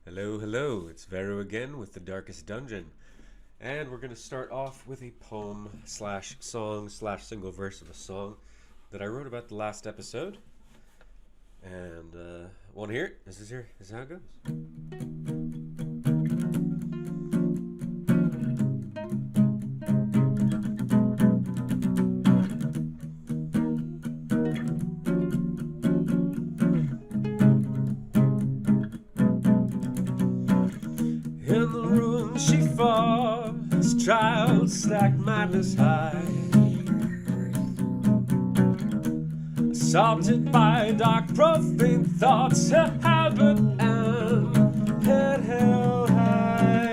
Hello, hello, it's Veru again with the Darkest Dungeon. And we're going to start off with a poem slash song slash single verse of a song that I wrote about the last episode. And want to hear it? This is how it goes. In the room she falls, child stack madness high, assaulted by dark profane thoughts, her habit and head held high,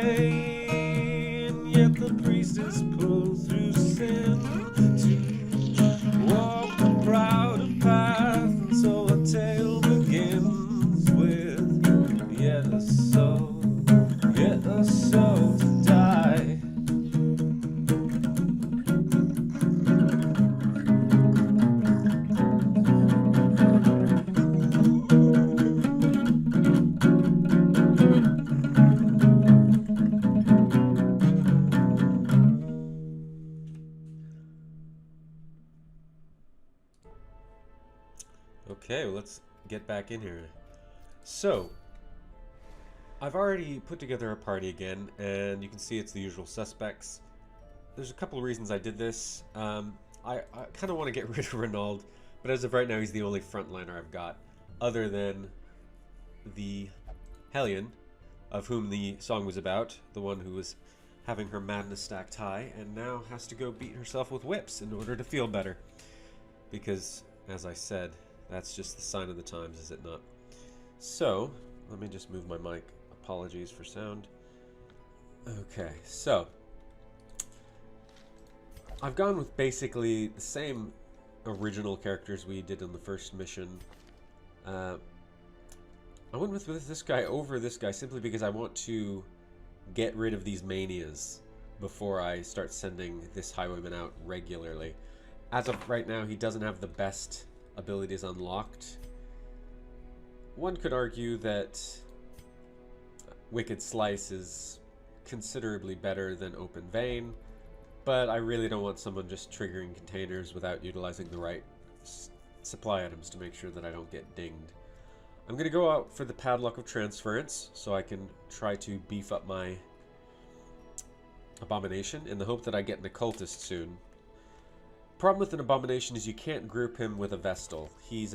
and yet the priest is pulled through sin to walk the prouder path, and so a tale begins with yet a soul. Get a soul to die. Okay, well, let's get back in here. So, I've already put together a party again, and you can see it's the usual suspects. There's a couple of reasons I did this. I kind of want to get rid of Renauld, but as of right now, he's the only frontliner I've got, other than the Hellion, of whom the song was about, the one who was having her madness stacked high, and now has to go beat herself with whips in order to feel better. Because, as I said, that's just the sign of the times, is it not? So, let me just move my mic. Apologies for sound. Okay, so I've gone with basically the same original characters we did in the first mission. I went with this guy over this guy simply because I want to get rid of these manias before I start sending this highwayman out regularly. As of right now, he doesn't have the best abilities unlocked. One could argue that Wicked Slice is considerably better than Open Vein, but I really don't want someone just triggering containers without utilizing the right supply items to make sure that I don't get dinged. I'm going to go out for the Padlock of Transference so I can try to beef up my Abomination in the hope that I get an Occultist soon. Problem with an Abomination is you can't group him with a Vestal. He's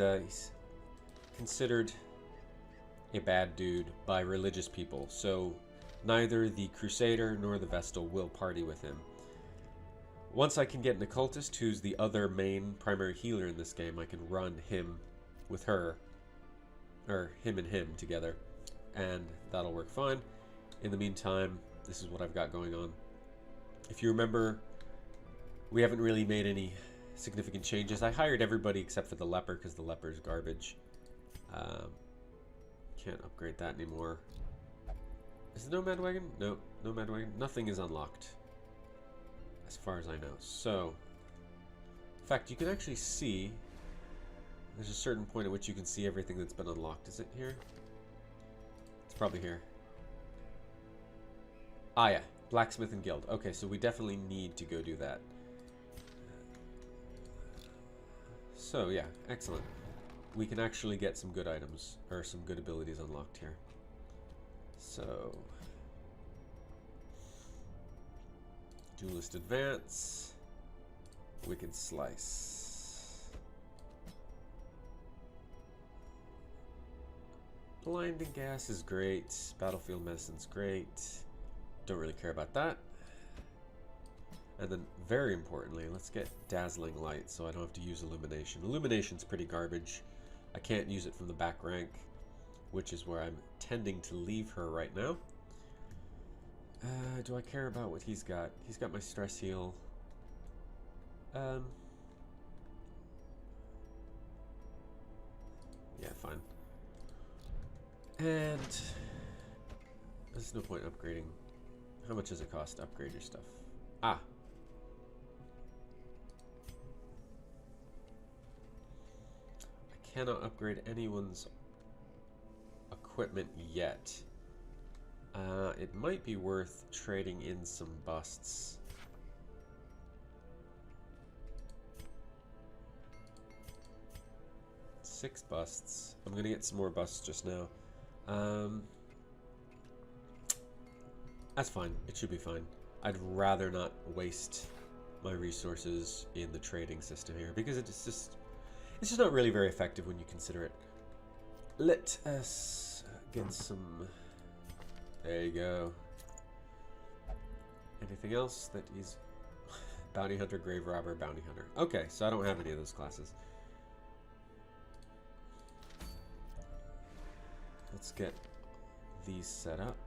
considered a bad dude by religious people, so neither the Crusader nor the Vestal will party with him. Once I can get an Occultist, who's the other main primary healer in this game, I can run him with her, or him and him together, and that'll work fine. In the meantime, this is what I've got going on. If you remember, we haven't really made any significant changes. I hired everybody except for the Leper, because the Leper's garbage. Can't upgrade that anymore. Is the Nomad Wagon? No, Nomad Wagon. Nothing is unlocked, as far as I know. So, in fact, you can actually see, there's a certain point at which you can see everything that's been unlocked. Is it here? It's probably here. Ah, yeah. Blacksmith and Guild. Okay, so we definitely need to go do that. So, yeah. Excellent. We can actually get some good items, or some good abilities unlocked here. So, Duelist Advance, Wicked Slice. Blinding Gas is great, Battlefield Medicine's great, don't really care about that. And then, very importantly, let's get Dazzling Light so I don't have to use Illumination. Illumination's pretty garbage. I can't use it from the back rank, which is where I'm tending to leave her right now. Do I care about what he's got? He's got my stress heal. Yeah, fine. And there's no point upgrading. How much does it cost to upgrade your stuff? Ah. I cannot upgrade anyone's equipment yet. It might be worth trading in some busts. Six busts. I'm gonna get some more busts just now. That's fine. It should be fine. I'd rather not waste my resources in the trading system here because it's just not really very effective when you consider it. Let us get some. There you go. Anything else that is bounty hunter, grave robber, bounty hunter? Okay, so I don't have any of those classes. Let's get these set up.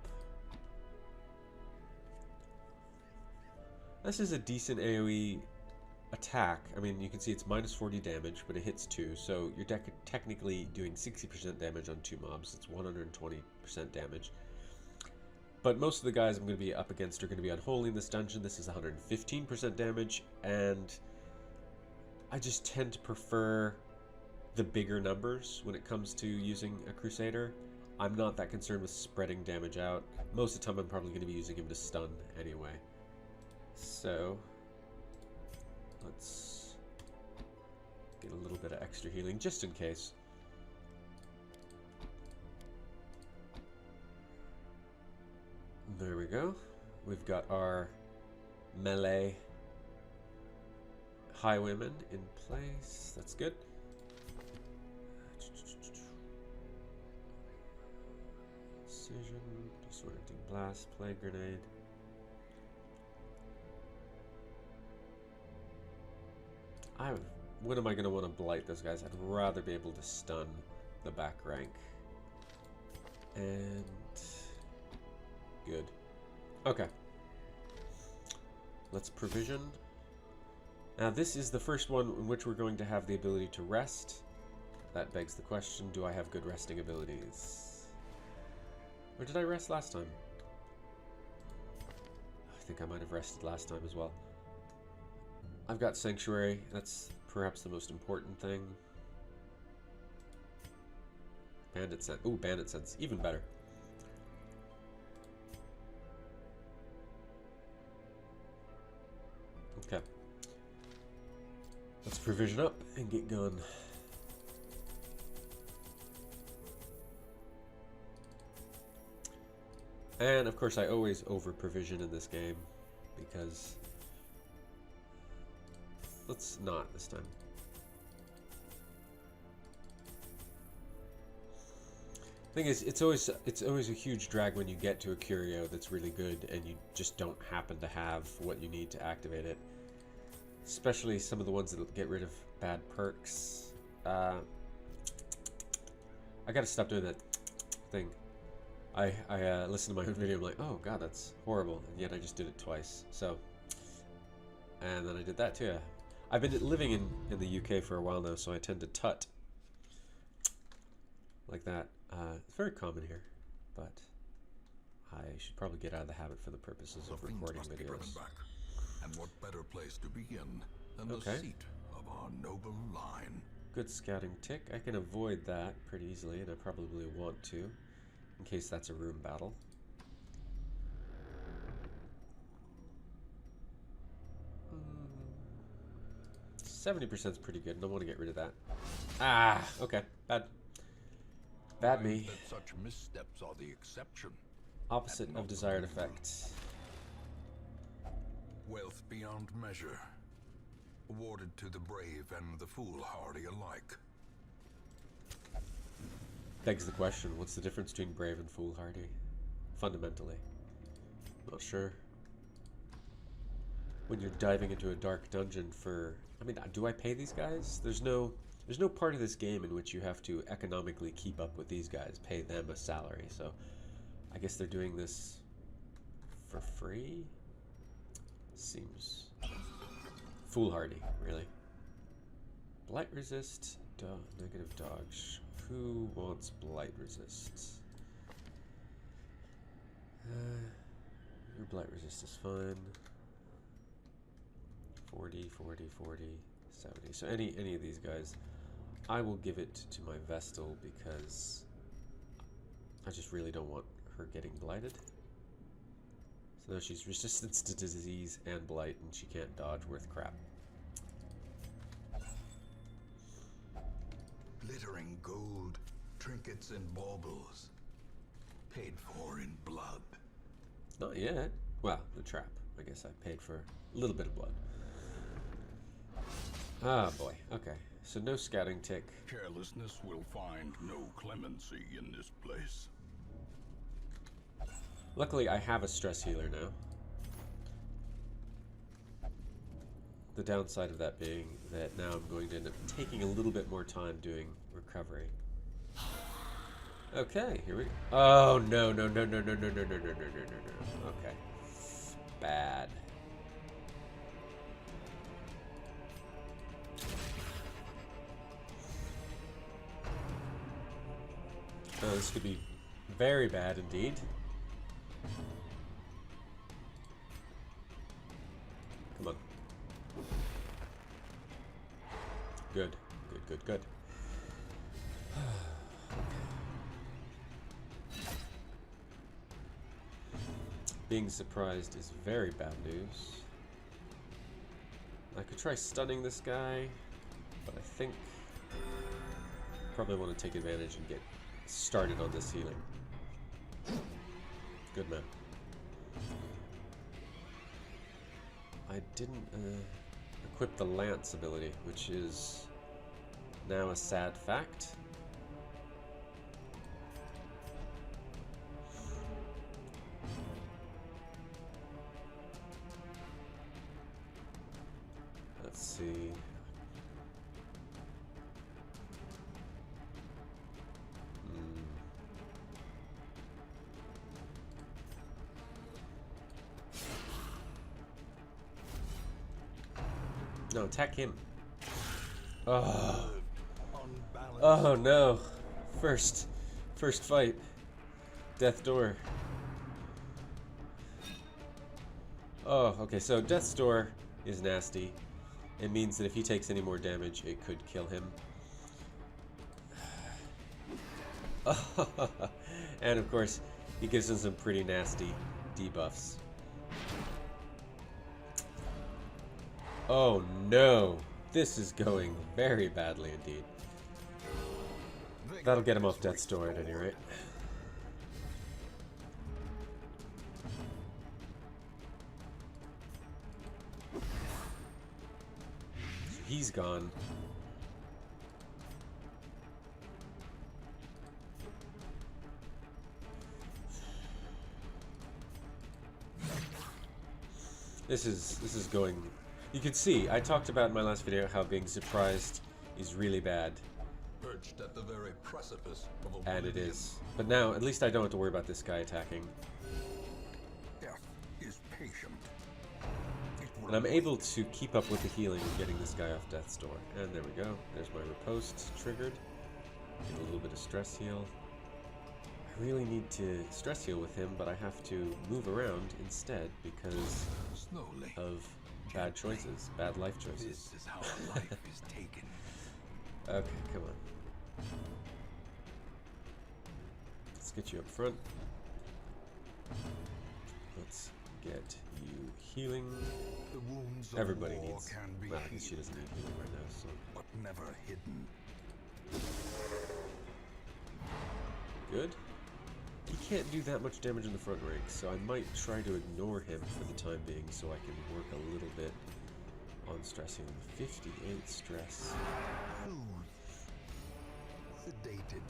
This is a decent AoE attack. I mean, you can see it's minus 40 damage, but it hits 2, so you're technically doing 60% damage on 2 mobs. It's 120% damage. But most of the guys I'm going to be up against are going to be unholy in this dungeon. This is 115% damage, and I just tend to prefer the bigger numbers when it comes to using a Crusader. I'm not that concerned with spreading damage out. Most of the time I'm probably going to be using him to stun anyway. So, let's get a little bit of extra healing just in case. There we go. We've got our melee highwaymen in place. That's good. Precision, disorienting blast, plague grenade. When am I going to want to blight those guys? I'd rather be able to stun the back rank. And good. Okay. Let's provision. Now this is the first one in which we're going to have the ability to rest. That begs the question, do I have good resting abilities? Or did I rest last time? I think I might have rested last time as well. I've got Sanctuary. That's perhaps the most important thing. Bandit Sense. Ooh, Bandit Sense. Even better. Okay. Let's provision up and get going. And of course I always over provision in this game because let's not this time. Thing is, it's always a huge drag when you get to a curio that's really good and you just don't happen to have what you need to activate it. Especially some of the ones that get rid of bad perks. I gotta stop doing that thing. I listened to my own video, I'm like, oh god, that's horrible, and yet I just did it twice. So, and then I did that too. I've been living in the UK for a while now, so I tend to tut like that. It's very common here, but I should probably get out of the habit for the purposes of recording videos. And what better place to begin than the seat of our noble line? Good scouting tick. I can avoid that pretty easily, and I probably want to, in case that's a room battle. Mm. 70% is pretty good, and I want to get rid of that. Ah, okay. Bad me. That such missteps are the exception. Opposite of desired effect. Wealth beyond measure, awarded to the brave and the foolhardy alike. Begs the question, what's the difference between brave and foolhardy? Fundamentally. Not sure. When you're diving into a dark dungeon for... I mean, do I pay these guys? There's no part of this game in which you have to economically keep up with these guys, pay them a salary, so I guess they're doing this for free? Seems foolhardy, really. Blight resist, negative dodge. Who wants blight resist? Your blight resist is fine. 40, 40, 40, 70. So any of these guys, I will give it to my Vestal because I just really don't want her getting blighted. So now she's resistant to disease and blight, and she can't dodge worth crap. Glittering gold, trinkets and baubles. Paid for in blood. Not yet. Well, the trap. I guess I paid for a little bit of blood. Ah, boy. Okay. So no scouting tick. Carelessness will find no clemency in this place. Luckily, I have a stress healer now. The downside of that being that now I'm going to end up taking a little bit more time doing recovery. Okay, here we go. Oh, no, no, no, no, no, no, no, no, no, no, no, no, no. Okay. Bad. Oh, this could be very bad indeed. Come on. Good. Good, good, good. Being surprised is very bad news. I could try stunning this guy, but I think probably want to take advantage and get started on this healing. Good man. I didn't equip the lance ability, which is now a sad fact. Let's see. No, attack him. Oh. Oh no. First fight. Death door. Oh, okay, so Death's door is nasty. It means that if he takes any more damage, it could kill him. And of course, he gives him some pretty nasty debuffs. Oh no, this is going very badly indeed. That'll get him off Death's door at any rate. He's gone. This is going. You can see, I talked about in my last video how being surprised is really bad. Perched at the very precipice of And it oblivion. is. But now, at least I don't have to worry about this guy attacking. Death is patient. It will And I'm wait. able to keep up with the healing and getting this guy off Death's door. And there we go. There's my riposte triggered. Get a little bit of stress heal. I really need to stress heal with him, but I have to move around instead because Slowly. of bad choices, bad life choices. This is how a life is taken. Okay, come on. Let's get you up front. Let's get you healing. The wounds of Everybody war needs. can be Well, I guess she healed, doesn't need healing right now, so. but never hidden. Good. He can't do that much damage in the front rank, so I might try to ignore him for the time being so I can work a little bit on stress healing. 58 stress. Sedated.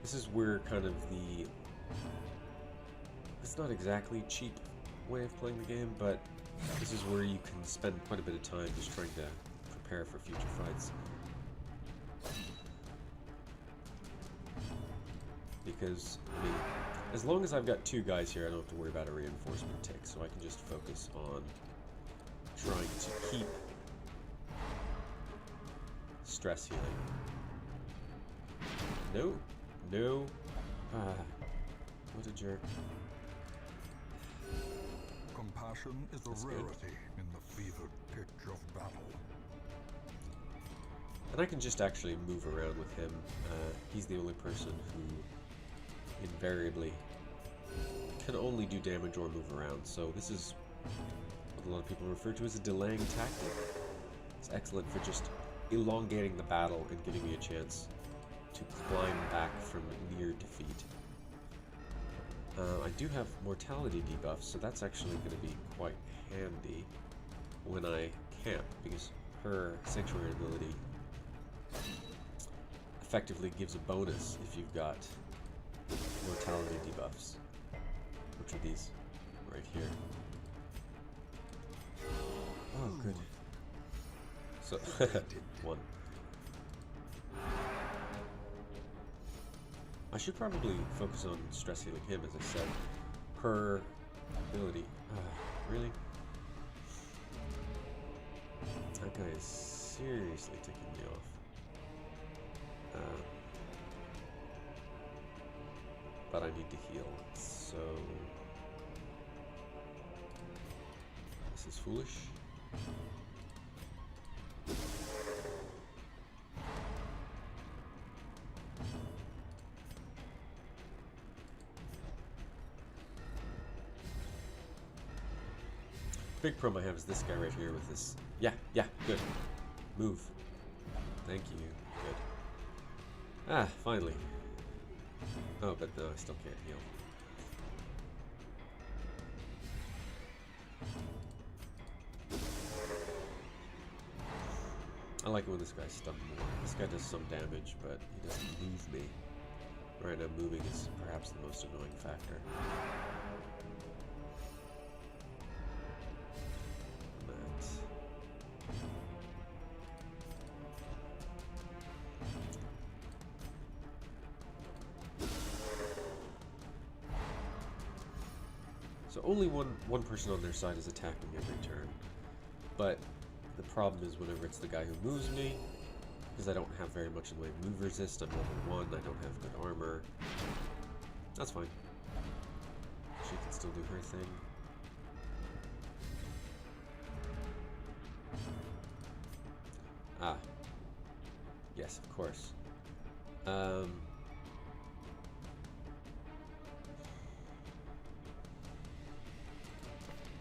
This is where kind of the... It's not exactly cheap way of playing the game, but this is where you can spend quite a bit of time just trying to prepare for future fights. Because, I mean, as long as I've got two guys here, I don't have to worry about a reinforcement tick, so I can just focus on trying to keep stress healing. No, no. Ah, what a jerk. Compassion is a That's good. rarity in the fevered pitch of battle. And I can just actually move around with him. He's the only person who invariably can only do damage or move around, so this is what a lot of people refer to as a delaying tactic. It's excellent for just elongating the battle and giving me a chance to climb back from near defeat. I do have mortality debuffs, so that's actually going to be quite handy when I camp, because her sanctuary ability effectively gives a bonus if you've got mortality debuffs, which are these right here. Oh, good. So, one. I should probably focus on stress healing him, as I said. Her ability. Really? That guy is seriously ticking me off. But I need to heal, so... This is foolish. Big problem I have is this guy right here with this. Yeah, good. Move. Thank you. Good. Ah, finally. Oh, but no, I still can't heal. I like it when this guy's stunned more. This guy does some damage, but he doesn't move me. Right now, moving is perhaps the most annoying factor. So only one person on their side is attacking every turn. But the problem is whenever it's the guy who moves me, because I don't have very much in the way of move resist, I'm level 1, I don't have good armor. That's fine. She can still do her thing. Ah. Yes, of course.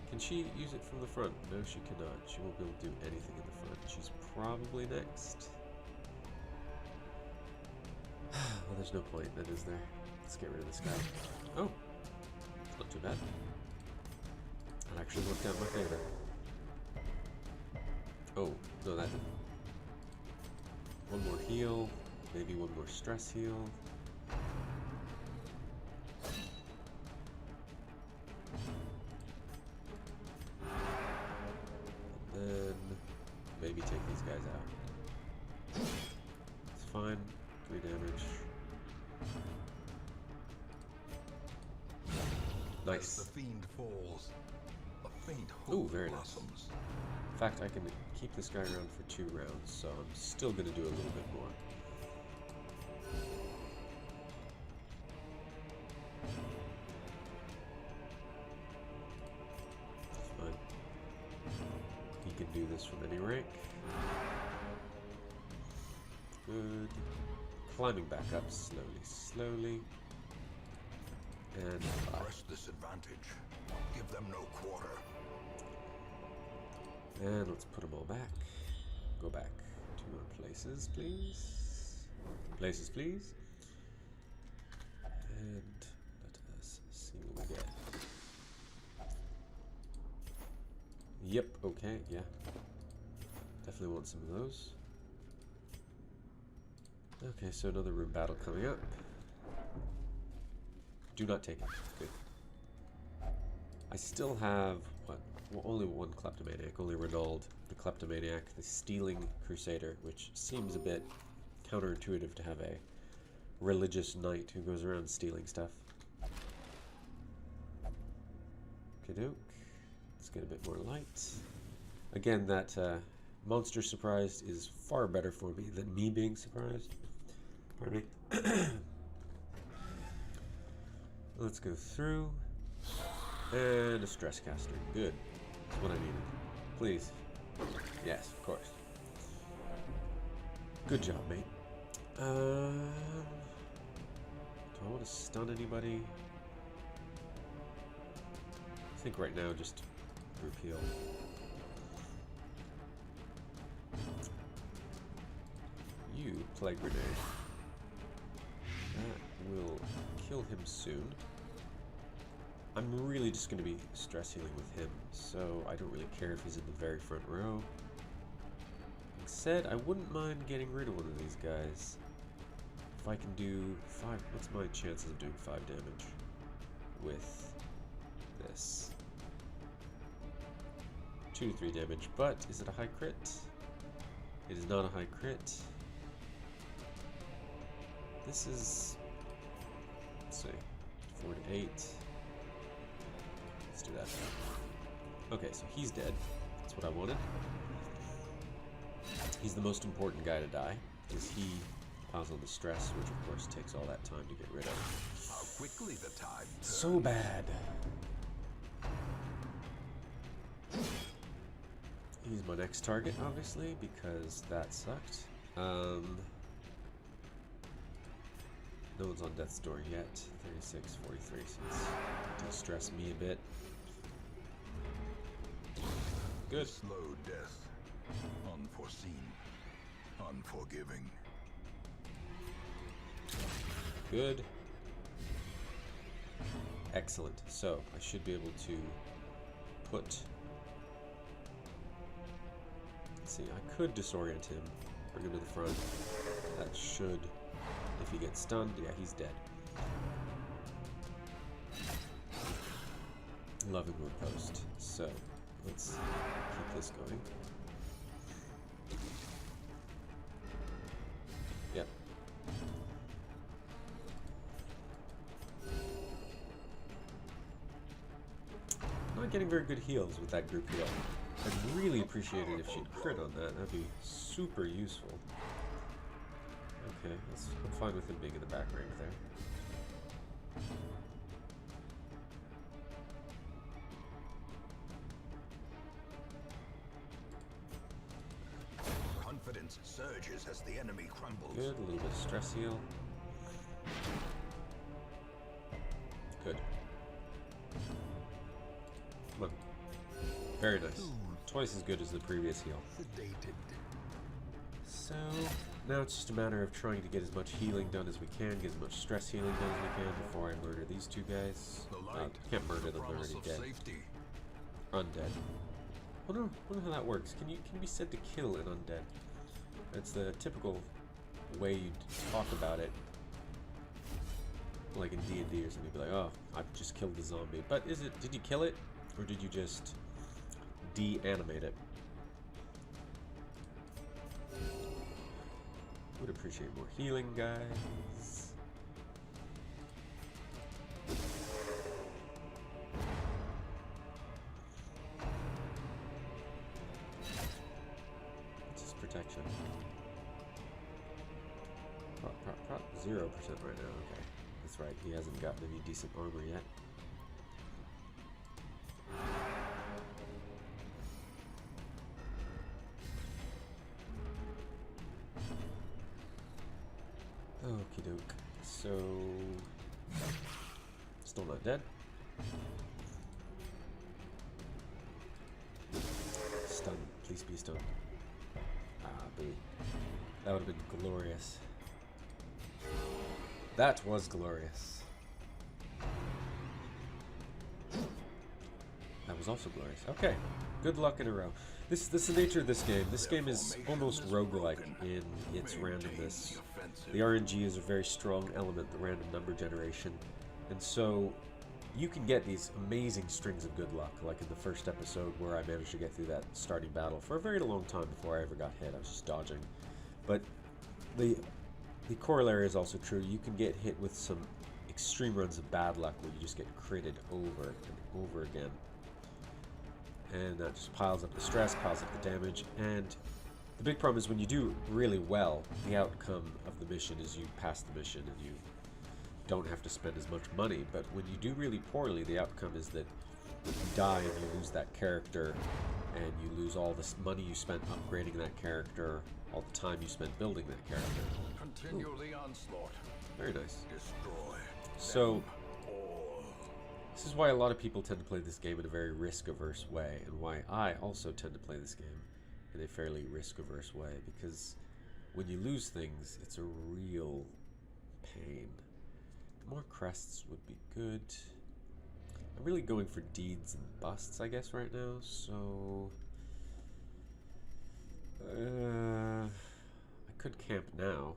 Can she use it from the front? No, she cannot. She won't be able to do anything in the front. She's probably next. Well, there's no point then, is there? Let's get rid of this guy. Oh! It's not too bad. That actually worked out in my favor. Oh, no, that didn't. One more heal. Maybe one more stress heal. Maybe take these guys out. It's fine. 3 damage. Nice. As the fiend falls, a faint Ooh, hope very nice. blossoms. In fact, I can keep this guy around for 2 rounds, so I'm still going to do a little bit more. Can do this from any rank. Good. Climbing back up slowly. And press this advantage. Give them no quarter. And let's put them all back. Go back to our places, please. Places, please. And let us see what we get. Yep, okay, yeah. Definitely want some of those. Okay, so another room battle coming up. Do not take it. Good. I still have, what? Well, only one kleptomaniac, only Renauld, the kleptomaniac, the stealing crusader, which seems a bit counterintuitive to have a religious knight who goes around stealing stuff. Okey-doke. Let's get a bit more light. Again, that monster surprised is far better for me than me being surprised. Pardon me. Let's go through. And a stress caster. Good. That's what I needed. Please. Yes, of course. Good job, mate. Do I want to stun anybody? think right now just group heal. You Plague Grenade. That will kill him soon. I'm really just going to be stress healing with him, so I don't really care if he's in the very front row. Like said, I wouldn't mind getting rid of one of these guys. If I can do 5, what's my chances of doing 5 damage with this? 2 to 3 damage, but is it a high crit? It is not a high crit. This is, let's see, 4 to 8. Let's do that. Okay, so he's dead. That's what I wanted. He's the most important guy to die, because he piles on the stress, which of course takes all that time to get rid of. How quickly the tide turns. So bad. He's my next target, obviously, because that sucked. No one's on death's door yet. 36, 43, so it's de-stress me a bit. Good. Slow death. Unforeseen. Unforgiving. Good. Excellent. So, I should be able to put... Let's see, I could disorient him. Bring him to the front. That should... If he gets stunned, yeah, he's dead. Loving riposte. So, let's keep this going. Yep. Not getting very good heals with that group heal. I'd really appreciate it if she'd crit on that. That'd be super useful. Okay, I'm fine with him being in the back rank there. Confidence surges as the enemy crumbles. Good, a little bit of stress heal. Good. Come on. Very nice. Twice as good as the previous heal. Sedated. So, now it's just a matter of trying to get as much healing done as we can, get as much stress healing done as we can before I murder these two guys. I can't murder them, they're already dead. Safety. Undead. Wonder how that works. Can you be said to kill an undead? It's the typical way you talk about it. Like in D&D or something, you'd be like, oh, I've just killed the zombie. But is it, did you kill it? Or did you just de-animate it? Would appreciate more healing, guys. What's his protection? Prop 0% right now, okay. That's right, he hasn't gotten any decent armor yet. Okie doke. So, still not dead. Stun. Please be stunned. Ah, boo. That would have been glorious. That was glorious. That was also glorious. Okay. Good luck in a row. This is the nature of this game. This game is almost roguelike in its randomness. The RNG is a very strong element, the random number generation. And so you can get these amazing strings of good luck, like in the first episode where I managed to get through that starting battle for a very long time before I ever got hit. I was just dodging. But the corollary is also true. You can get hit with some extreme runs of bad luck where you just get critted over and over again. And that just piles up the stress, piles up the damage, and the big problem is when you do really well, the outcome of the mission is you pass the mission and you don't have to spend as much money. But when you do really poorly, the outcome is that you die and you lose that character, and you lose all this money you spent upgrading that character, all the time you spent building that character. Continue the onslaught. Very nice. Destroy. So, This is why a lot of people tend to play this game in a very risk-averse way, and why I also tend to play this game in a fairly risk-averse way, because when you lose things, it's a real pain. More crests would be good. I'm really going for deeds and busts, I guess, right now, so... I could camp now.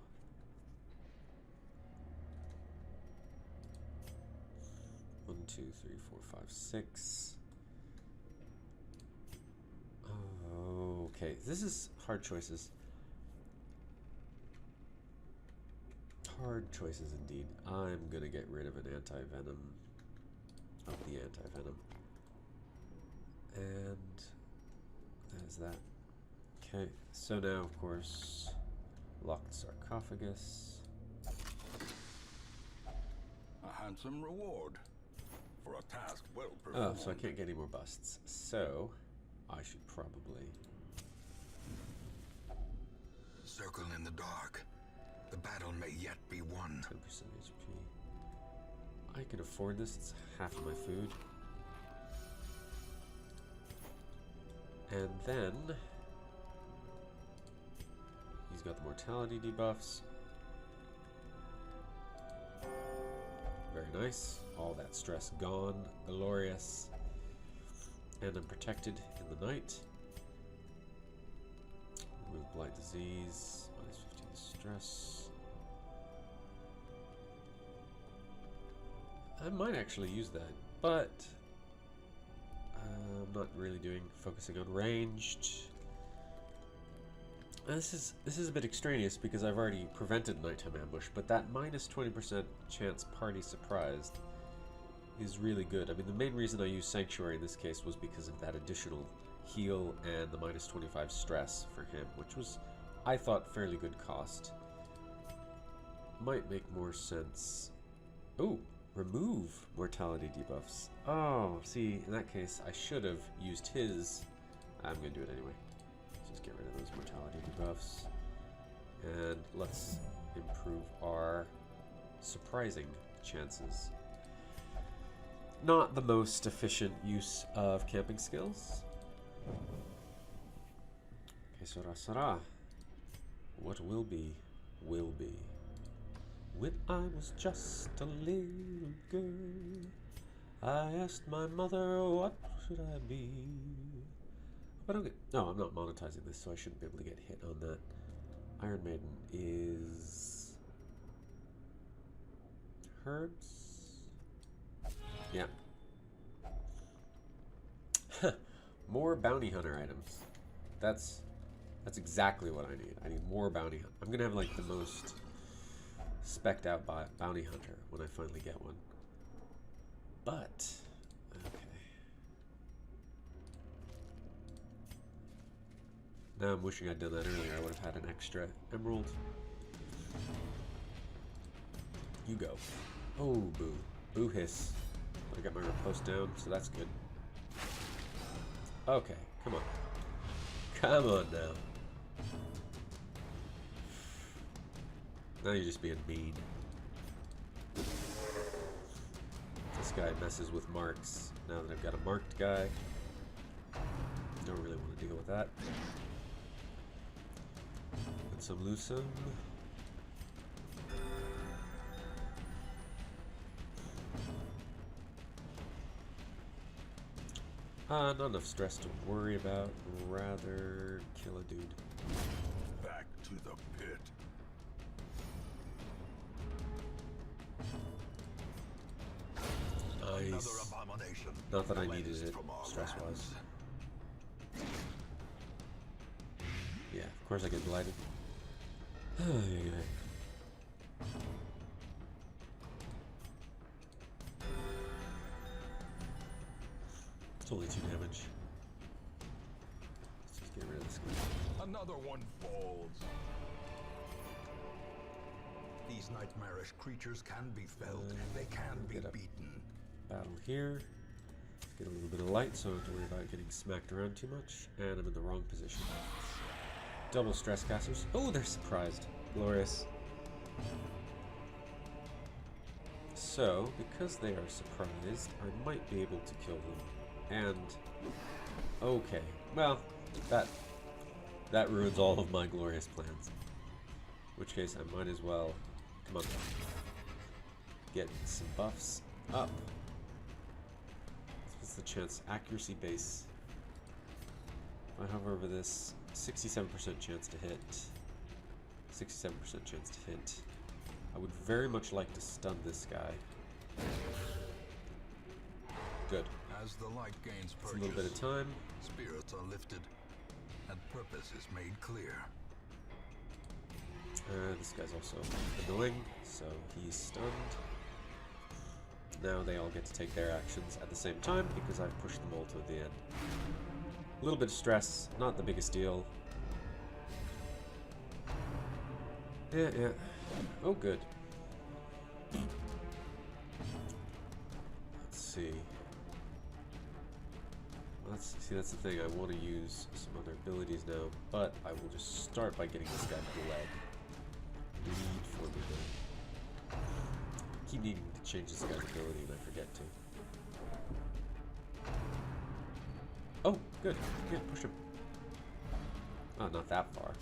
One, two, three, four, five, six. Oh, okay. This is hard choices. Hard choices indeed. I'm gonna get rid of an anti-venom. Of the anti-venom. And that is that. Okay, so now of course, locked sarcophagus. A handsome reward for a task well performed. Oh, so I can't get any more busts. So I should probably circle in the dark. The battle may yet be won. 10% HP. I can afford this. It's half of my food. And then he's got the mortality debuffs. Very nice. All that stress gone. Glorious. And I'm protected in the night. Remove blight disease. Minus 15 stress. I might actually use that, but I'm not really focusing on ranged. And this is a bit extraneous because I've already prevented nighttime ambush, but that minus 20% chance party surprised is really good. I mean, the main reason I used Sanctuary in this case was because of that additional heal and the minus 25 stress for him, which was, I thought, fairly good cost. Might make more sense. Ooh, remove mortality debuffs. Oh, see, in that case, I should have used his. I'm going to do it anyway. Just get rid of those mortality debuffs. And let's improve our surprising chances. Not the most efficient use of camping skills. Que sera, sera. What will be, will be. When I was just a little girl, I asked my mother, what should I be? But I don't get... No, I'm not monetizing this, so I shouldn't be able to get hit on that. Iron Maiden is... herbs? Yeah. More bounty hunter items. That's exactly what I need. I need more bounty hunter. I'm gonna have like the most spec'd out bounty hunter when I finally get one. But okay. Now I'm wishing I'd done that earlier. I would have had an extra emerald. You go. Oh, boo. Boo hiss. I got my riposte down, so that's good. Okay, come on. Come on now. Now you're just being mean. This guy messes with marks. Now that I've got a marked guy, don't really want to deal with that. Put some Lucum. Not enough stress to worry about. Rather kill a dude. Back to the pit. Nice. Not that I needed it, stress-wise. Yeah, of course I get blighted. It's only 2 damage. Let's just get rid of this guy. Another one falls. These nightmarish creatures can be felled. They can be beaten. Battle here. Get a little bit of light so I don't have to worry about getting smacked around too much. And I'm in the wrong position. Double stress casters. Oh, they're surprised. Glorious. So, because they are surprised, I might be able to kill them. And, okay, well, that ruins all of my glorious plans. In which case, I might as well, come on, get some buffs up. What's the chance? Accuracy base. If I hover over this, 67% chance to hit. 67% chance to hit. I would very much like to stun this guy. Good. As the light gains It's a purchase, little bit of time. spirits are lifted, and purpose is made clear. This guy's also annoying, so he's stunned. Now they all get to take their actions at the same time because I've pushed them all to the end. A little bit of stress, not the biggest deal. Yeah. Oh, good. Let's see. See, that's the thing. I want to use some other abilities now, but I will just start by getting this guy bled. Bleed for me then. Keep needing to change this guy's ability and I forget to. Oh, good. Yeah, push him. Oh, not that far.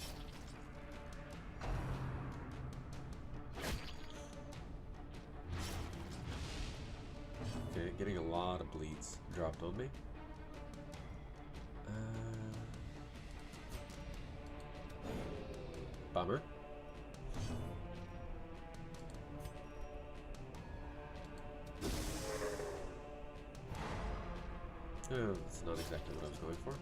Okay, getting a lot of bleeds dropped on me. Bummer. Oh, that's not exactly what I was going for.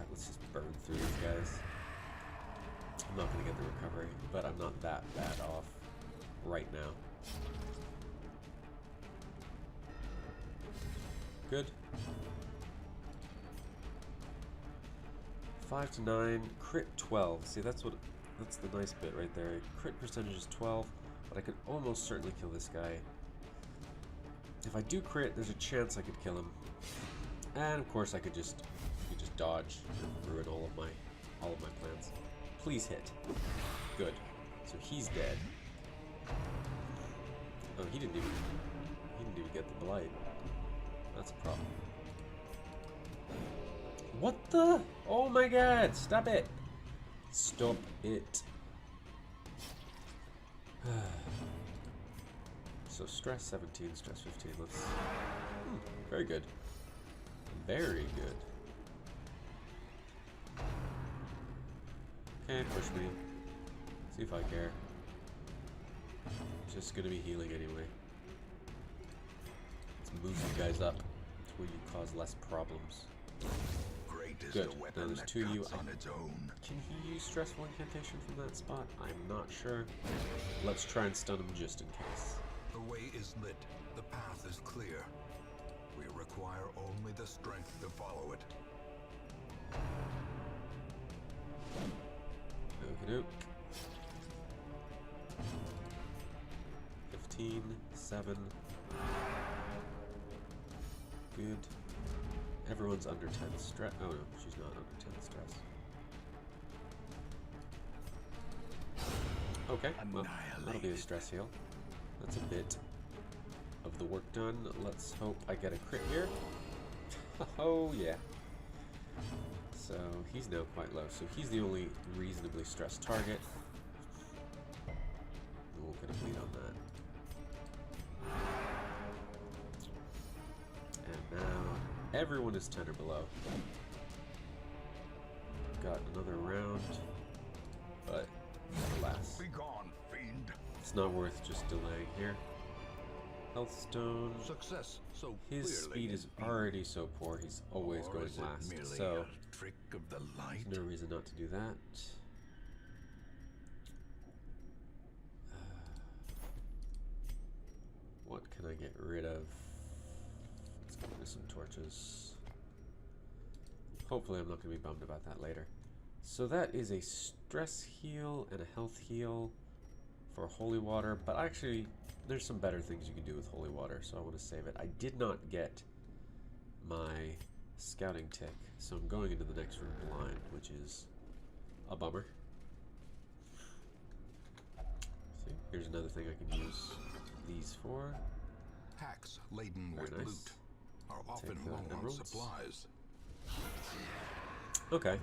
Let's just burn through these guys. I'm not going to get the recovery, but I'm not that bad off right now. Good. 5 to 9, crit 12. See, that's the nice bit right there. Crit percentage is 12, but I could almost certainly kill this guy. If I do crit, there's a chance I could kill him. And of course I could just dodge and ruin all of my plans. Please hit. Good. So he's dead. Oh, he didn't even get the blight. That's a problem. What the? Oh my god! Stop it! Stop it. So stress 17, stress 15. Let's. Very good. Very good. Okay, push me. See if I care. Just gonna be healing anyway. Let's move you guys up to where you cause less problems. Great is Good. the Now weapon there's that two of you. cuts on its own. Can he use stressful incantation from that spot? I'm not sure. Let's try and stun him just in case. The way is lit. The path is clear. We require only the strength to follow it. Okey-doke. 15, 7. Good. Everyone's under 10 stress. Oh no, she's not under 10 stress. Okay, well, that'll be a stress heal. That's a bit of the work done. Let's hope I get a crit here. Oh yeah. So he's now quite low. So he's the only reasonably stressed target. We'll get a bleed on that. And now everyone is 10 or below. Got another round, but alas. Be gone, fiend. It's not worth just delaying here. Health stone. Success so His clearly speed is already so poor, he's always or going is it last. merely So a trick of the light? there's no reason not to do that. What can I get rid of? Let's get rid of some torches. Hopefully I'm not going to be bummed about that later. So that is a stress heal and a health heal for holy water, but actually there's some better things you can do with holy water, so I want to save it. I did not get my scouting tick, so I'm going into the next room blind, which is a bummer. Here's another thing I can use these for. Hacks laden Very with nice. loot are often Take the low on emeralds. supplies. Okay.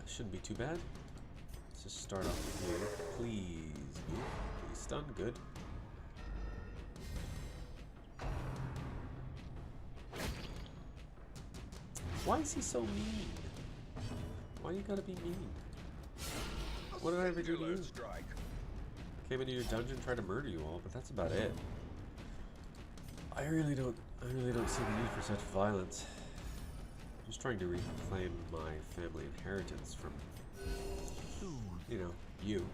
Shouldn't be too bad. Let's just start off with you. Please, move. Please stun. Good. Why is he so mean? Why you gotta be mean? What did I ever do to you? Strike. Came into your dungeon, tried to murder you all, but that's about it. I really don't see the need for such violence. I'm just trying to reclaim my family inheritance from, you know, you.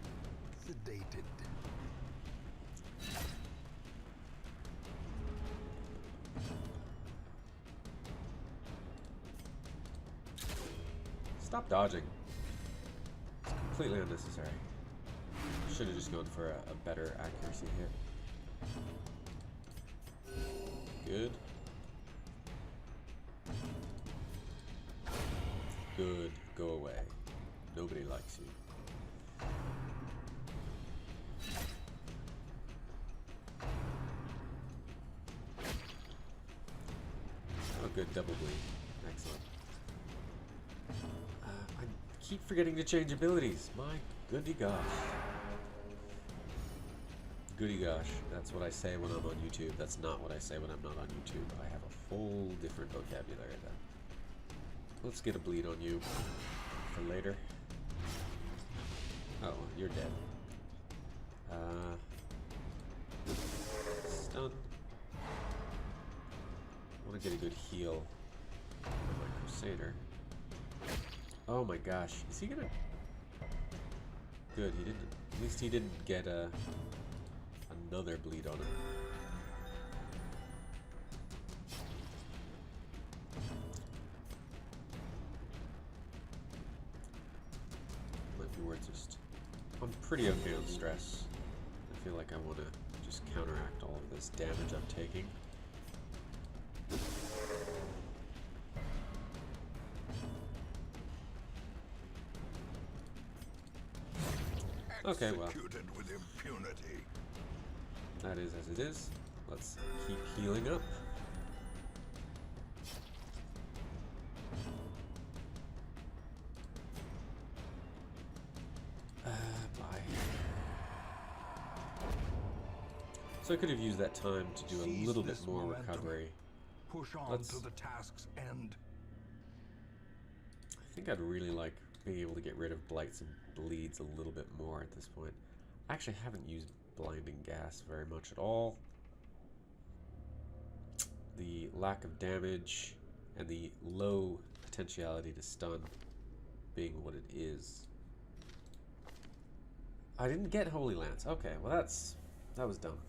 Sedated. Stop dodging. It's completely unnecessary. Should have just gone for a better accuracy hit. Good. Good. Go away. Nobody likes you. Oh, good. Double bleed. Excellent. I keep forgetting to change abilities. My goody gosh. Goody gosh. That's what I say when I'm on YouTube. That's not what I say when I'm not on YouTube. I have a whole different vocabulary then. Let's get a bleed on you for later. Oh, you're dead. Stun. I want to get a good heal on my Crusader. Oh my gosh. Is he gonna... Good, he didn't... At least he didn't get another bleed on him. Might be worth just... I'm pretty okay on stress. I feel like I want to just counteract all of this damage I'm taking. Okay, well. Executed with impunity. That is as it is. Let's keep healing up. Bye. So I could have used that time to do a Seize little bit this more momentum. recovery. Push on Let's- to the task's end. I think I'd really like being able to get rid of blights and bleeds a little bit more at this point. I actually haven't used blinding gas very much at all. The lack of damage and the low potentiality to stun being what it is. I didn't get Holy Lance. Okay, well that was dumb.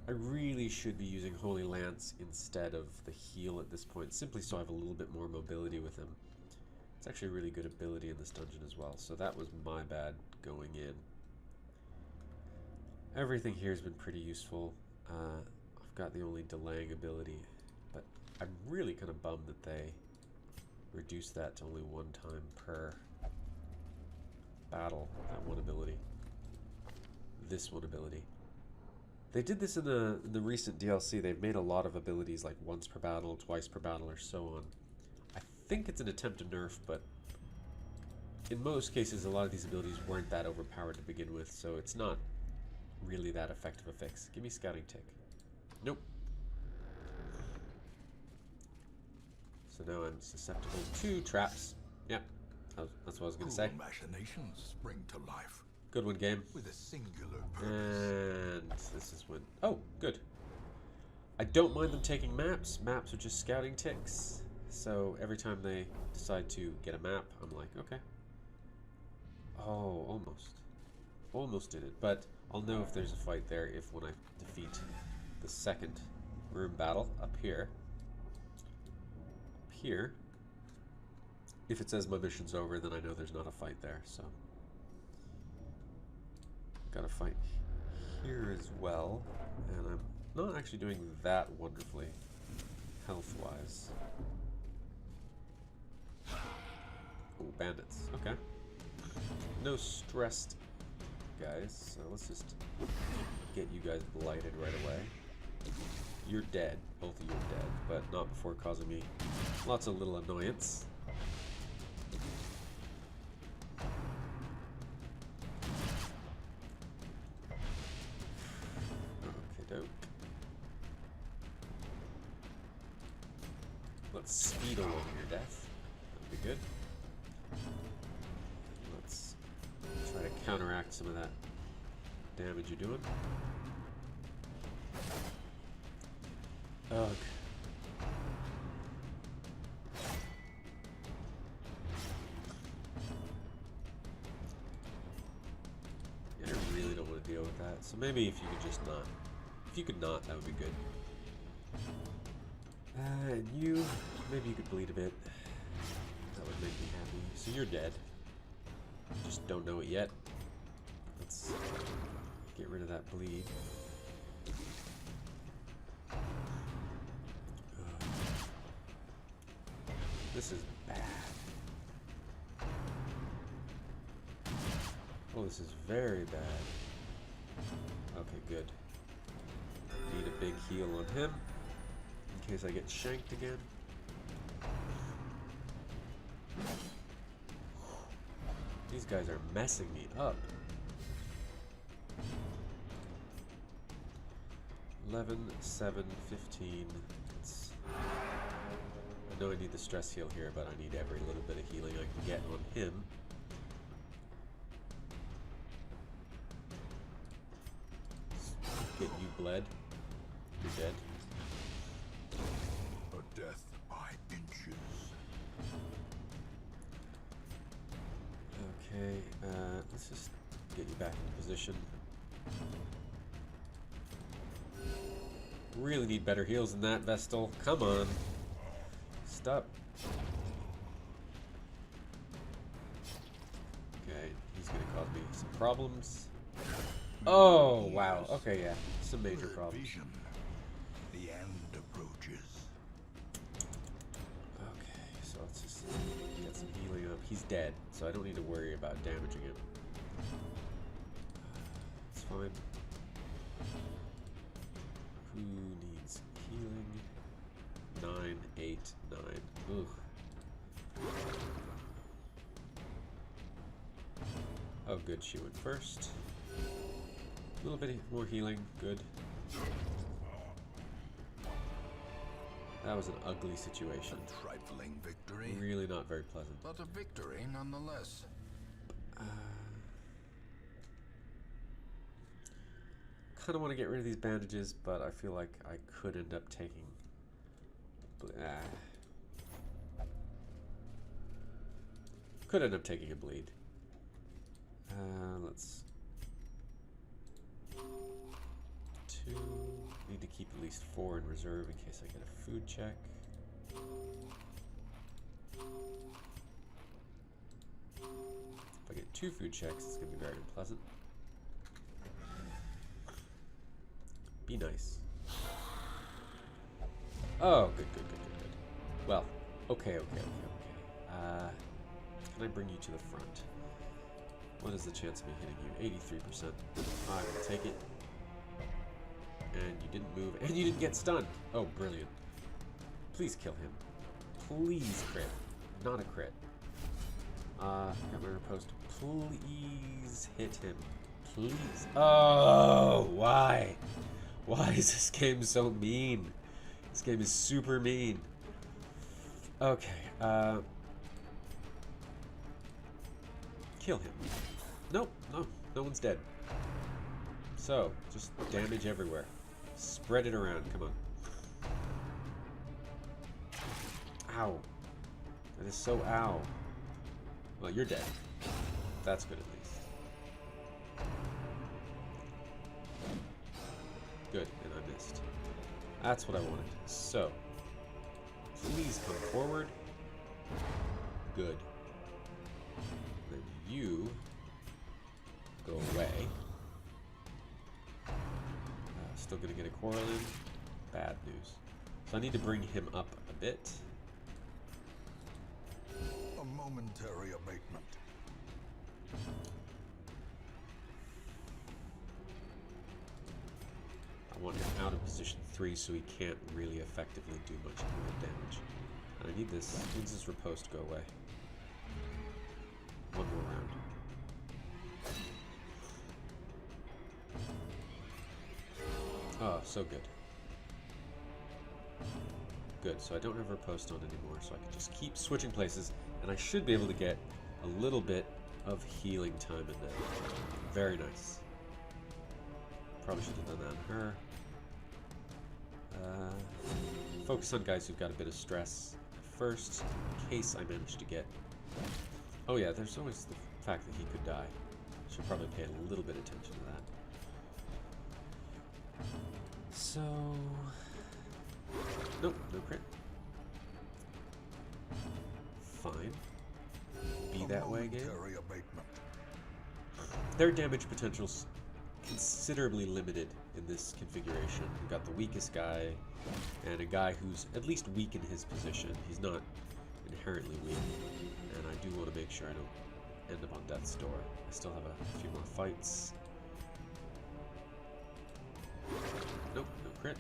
I really should be using Holy Lance instead of the heal at this point, simply so I have a little bit more mobility with him. It's actually a really good ability in this dungeon as well, so that was my bad going in. Everything here has been pretty useful. I've got the only delaying ability, but I'm really kind of bummed that they reduced that to only one time per battle, that one ability. This one ability. They did this in the recent DLC. They've made a lot of abilities like once per battle, twice per battle, or so on. I think it's an attempt to nerf, but in most cases, a lot of these abilities weren't that overpowered to begin with, so it's not really that effective a fix. Give me Scouting Tick. Nope. So now I'm susceptible to traps. Yep, that's what I was going to say. Cruel machinations spring to life Good one, game. with a singular purpose. And this is when... Oh, good. I don't mind them taking maps. Maps are just scouting ticks. So every time they decide to get a map, I'm like, okay. Oh, almost. Almost did it. But I'll know if there's a fight there when I defeat the second room battle up here. Up here. If it says my mission's over, then I know there's not a fight there, so... Got a fight here as well, and I'm not actually doing that wonderfully health-wise. Oh, bandits. Okay. No stressed guys, so let's just get you guys blighted right away. You're dead. Both of you are dead, but not before causing me lots of little annoyance. Okay, doke. Let's speed along your death. That'd be good. Let's try to counteract some of that damage you're doing. Ugh. I really don't want to deal with that. So maybe if you could just not. If you could not, that would be good. And you, maybe you could bleed a bit. That would make me happy. So you're dead. Just don't know it yet. Let's get rid of that bleed. This is bad. Oh, this is very bad. Okay, good. Need a big heal on him in case I get shanked again. These guys are messing me up. 11, 7, 15. I know I need the stress heal here, but I need every little bit of healing I can get on him. Get you bled. You're dead. A death by inches. Okay, let's just get you back in position. Really need better heals than that, Vestal. Come on. Stop. Okay, he's gonna cause me some problems. Oh, wow. Okay, yeah. Some major problems. The end approaches. Okay, so let's just get some healing up. He's dead, so I don't need to worry about damaging him. It's fine. Who needs healing? 9, 8, 9. Ugh. Oh, good. She went first. A little bit more healing. Good. That was an ugly situation. A trifling victory. Really not very pleasant. But a victory nonetheless. Kind of want to get rid of these bandages, but I feel like I could end up taking... Could end up taking a bleed. Let's... 2. Need to keep at least 4 in reserve in case I get a food check. If I get 2 food checks, it's going to be very unpleasant. Be nice. Oh, good. Well, okay. Can I bring you to the front? What is the chance of me hitting you? 83%. I'm gonna take it. And you didn't move, and you didn't get stunned. Oh, brilliant. Please kill him. Please crit. Not a crit. Got my riposte. Please hit him. Please. Oh, why? Why is this game so mean? This game is super mean. Okay, kill him. Nope, no one's dead. So, just damage everywhere. Spread it around, come on. Ow. That is so ow. Well, you're dead. That's good at least. Good, and I missed. That's what I wanted. So, please come forward. Good. Then you go away. Still gonna get a quarrel in. Bad news. So I need to bring him up a bit. A momentary abatement. 3, so he can't really effectively do much healing damage. And I need this. When's this riposte go away? One more round. Oh, so good. Good, so I don't have riposte on anymore, so I can just keep switching places, and I should be able to get a little bit of healing time in there. Very nice. Probably should have done that on her. Focus on guys who've got a bit of stress first, in case I manage to get... Oh yeah, there's always the fact that he could die. Should probably pay a little bit of attention to that. So... Nope, no crit. Fine. Be that way, game. Their damage potential's considerably limited in this configuration. We've got the weakest guy, and a guy who's at least weak in his position. He's not inherently weak, and I do want to make sure I don't end up on death's door. I still have a few more fights. Nope, no crit.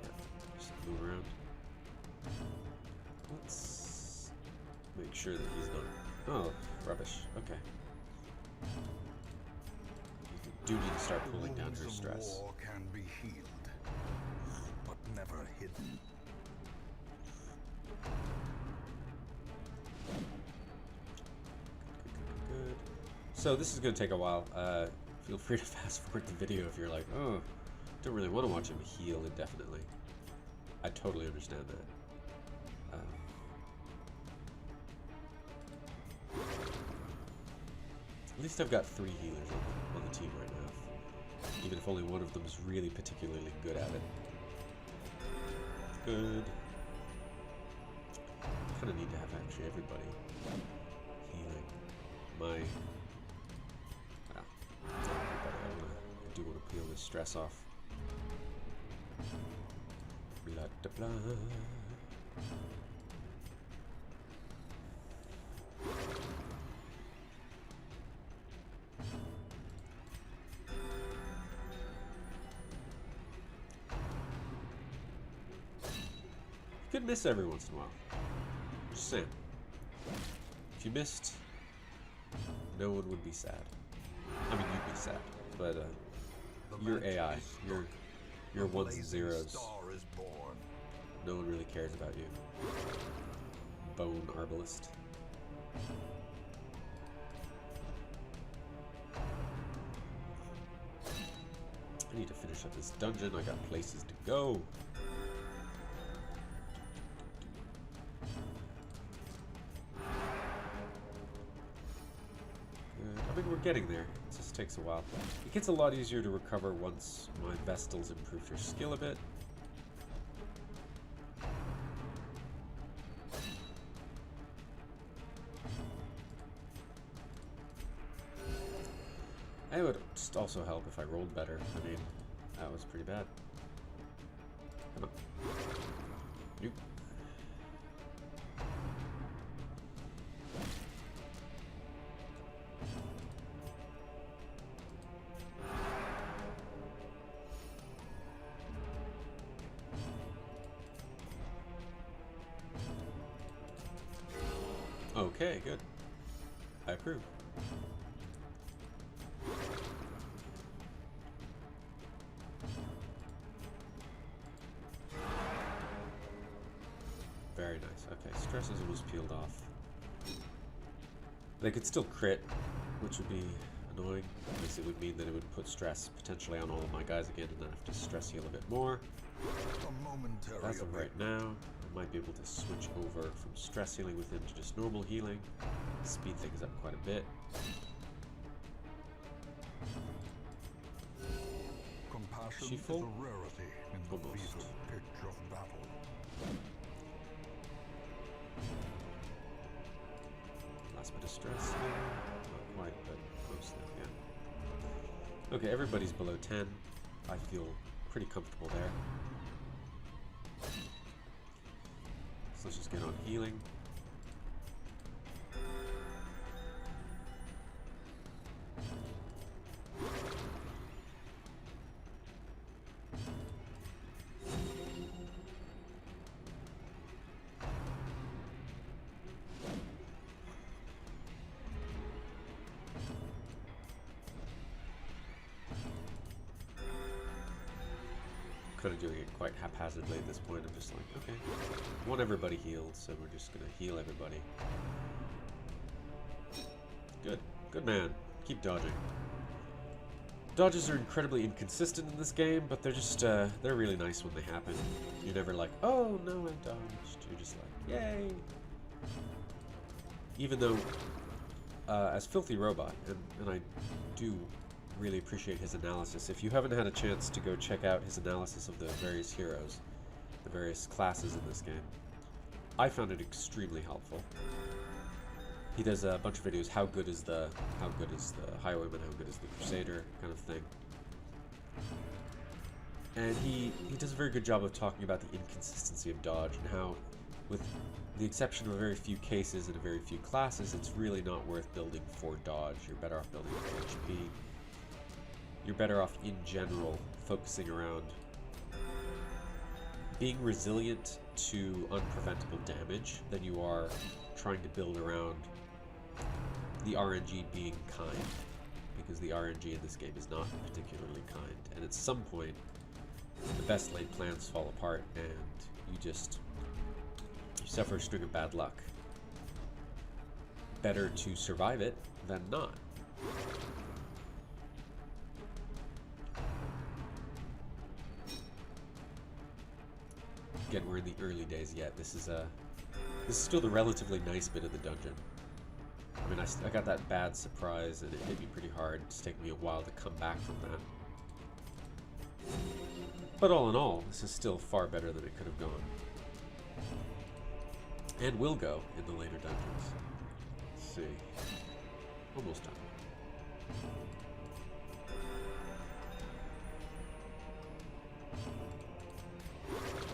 Yeah, just move around. Let's make sure that he's not... Oh, rubbish. Okay. You do need to start pulling down her stress. War can be healed, but never hidden. Good. So this is going to take a while. Feel free to fast forward the video if you're like, oh, don't really want to watch him heal indefinitely. I totally understand that. At least I've got 3 healers on the team right now, even if only one of them is really particularly good at it. Good. Kind of need to have actually everybody healing. Well, not everybody. I do want to peel this stress off. Blood to blood. Could miss every once in a while. Just saying. If you missed, no one would be sad. I mean, you'd be sad, but you're AI. You're ones and zeros. No one really cares about you. Bone Arbalist. I need to finish up this dungeon. I got places to go. I mean, we're getting there. It just takes a while. It gets a lot easier to recover once my Vestal's improved her skill a bit. It would just also help if I rolled better. I mean, that was pretty bad. Come on. Nope. Okay, good. I approve. Very nice. Okay, stress is almost peeled off. They could still crit, which would be annoying, because it would mean that it would put stress potentially on all of my guys again, and then I have to stress heal a bit more. As of right now, I might be able to switch over from stress healing with him to just normal healing. Speed things up quite a bit. Compassion She full? is a rarity in the Almost. beetle pitch of battle. Last bit of stress here. Not quite, but close there, yeah. Okay, everybody's below 10. I feel pretty comfortable there. So let's just get on healing. kind of doing it quite haphazardly at this point. I'm just like, okay, I want everybody healed, so we're just gonna heal everybody. Good. Good man. Keep dodging. Dodges are incredibly inconsistent in this game, but they're just, they're really nice when they happen. You're never like, oh no, I dodged. You're just like, yay! Even though, as Filthy Robot, and I do really appreciate his analysis. If you haven't had a chance to go check out his analysis of the various heroes, the various classes in this game, I found it extremely helpful. He does a bunch of videos, how good is the Highwayman, how good is the Crusader, kind of thing. And he does a very good job of talking about the inconsistency of dodge and how, with the exception of a very few cases and a very few classes, it's really not worth building for dodge. You're better off building for HP. You're better off in general focusing around being resilient to unpreventable damage than you are trying to build around the RNG being kind, because the RNG in this game is not particularly kind, and at some point the best laid plans fall apart and you suffer a string of bad luck. Better to survive it than not. Again, we're in the early days yet. This is still the relatively nice bit of the dungeon. I mean, I got that bad surprise and it hit me pretty hard. It's taken me a while to come back from that. But all in all, this is still far better than it could have gone. And will go in the later dungeons. Let's see. Almost done.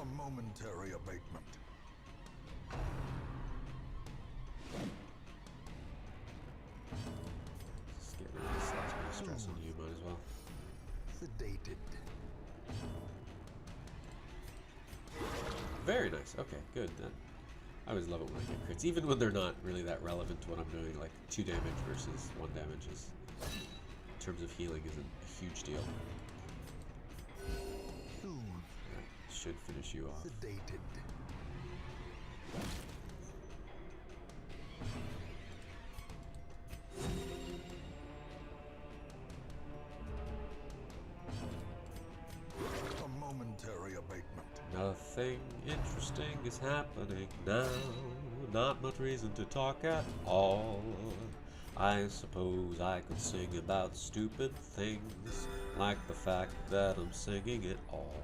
A momentary abatement. Just get rid of this last bit of stress on you, might as well. Sedated. Very nice. Okay, good. Then I always love it when I get crits, even when they're not really that relevant to what I'm doing. Like 2 damage versus 1 damage is, in terms of healing, isn't a huge deal. That should finish you off. Sedated. A momentary abatement. Nothing interesting is happening now. Not much reason to talk at all. I suppose I could sing about stupid things, like the fact that I'm singing it all.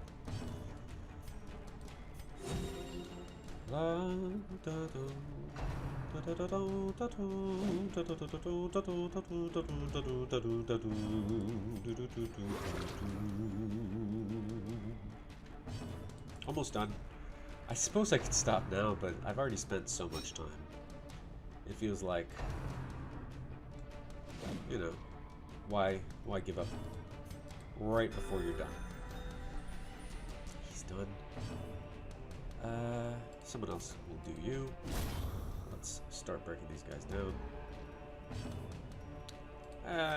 Almost done. I suppose I could stop now, but I've already spent so much time. It feels like, you know, why give up right before you're done? He's done. Someone else will do you. Let's start breaking these guys down.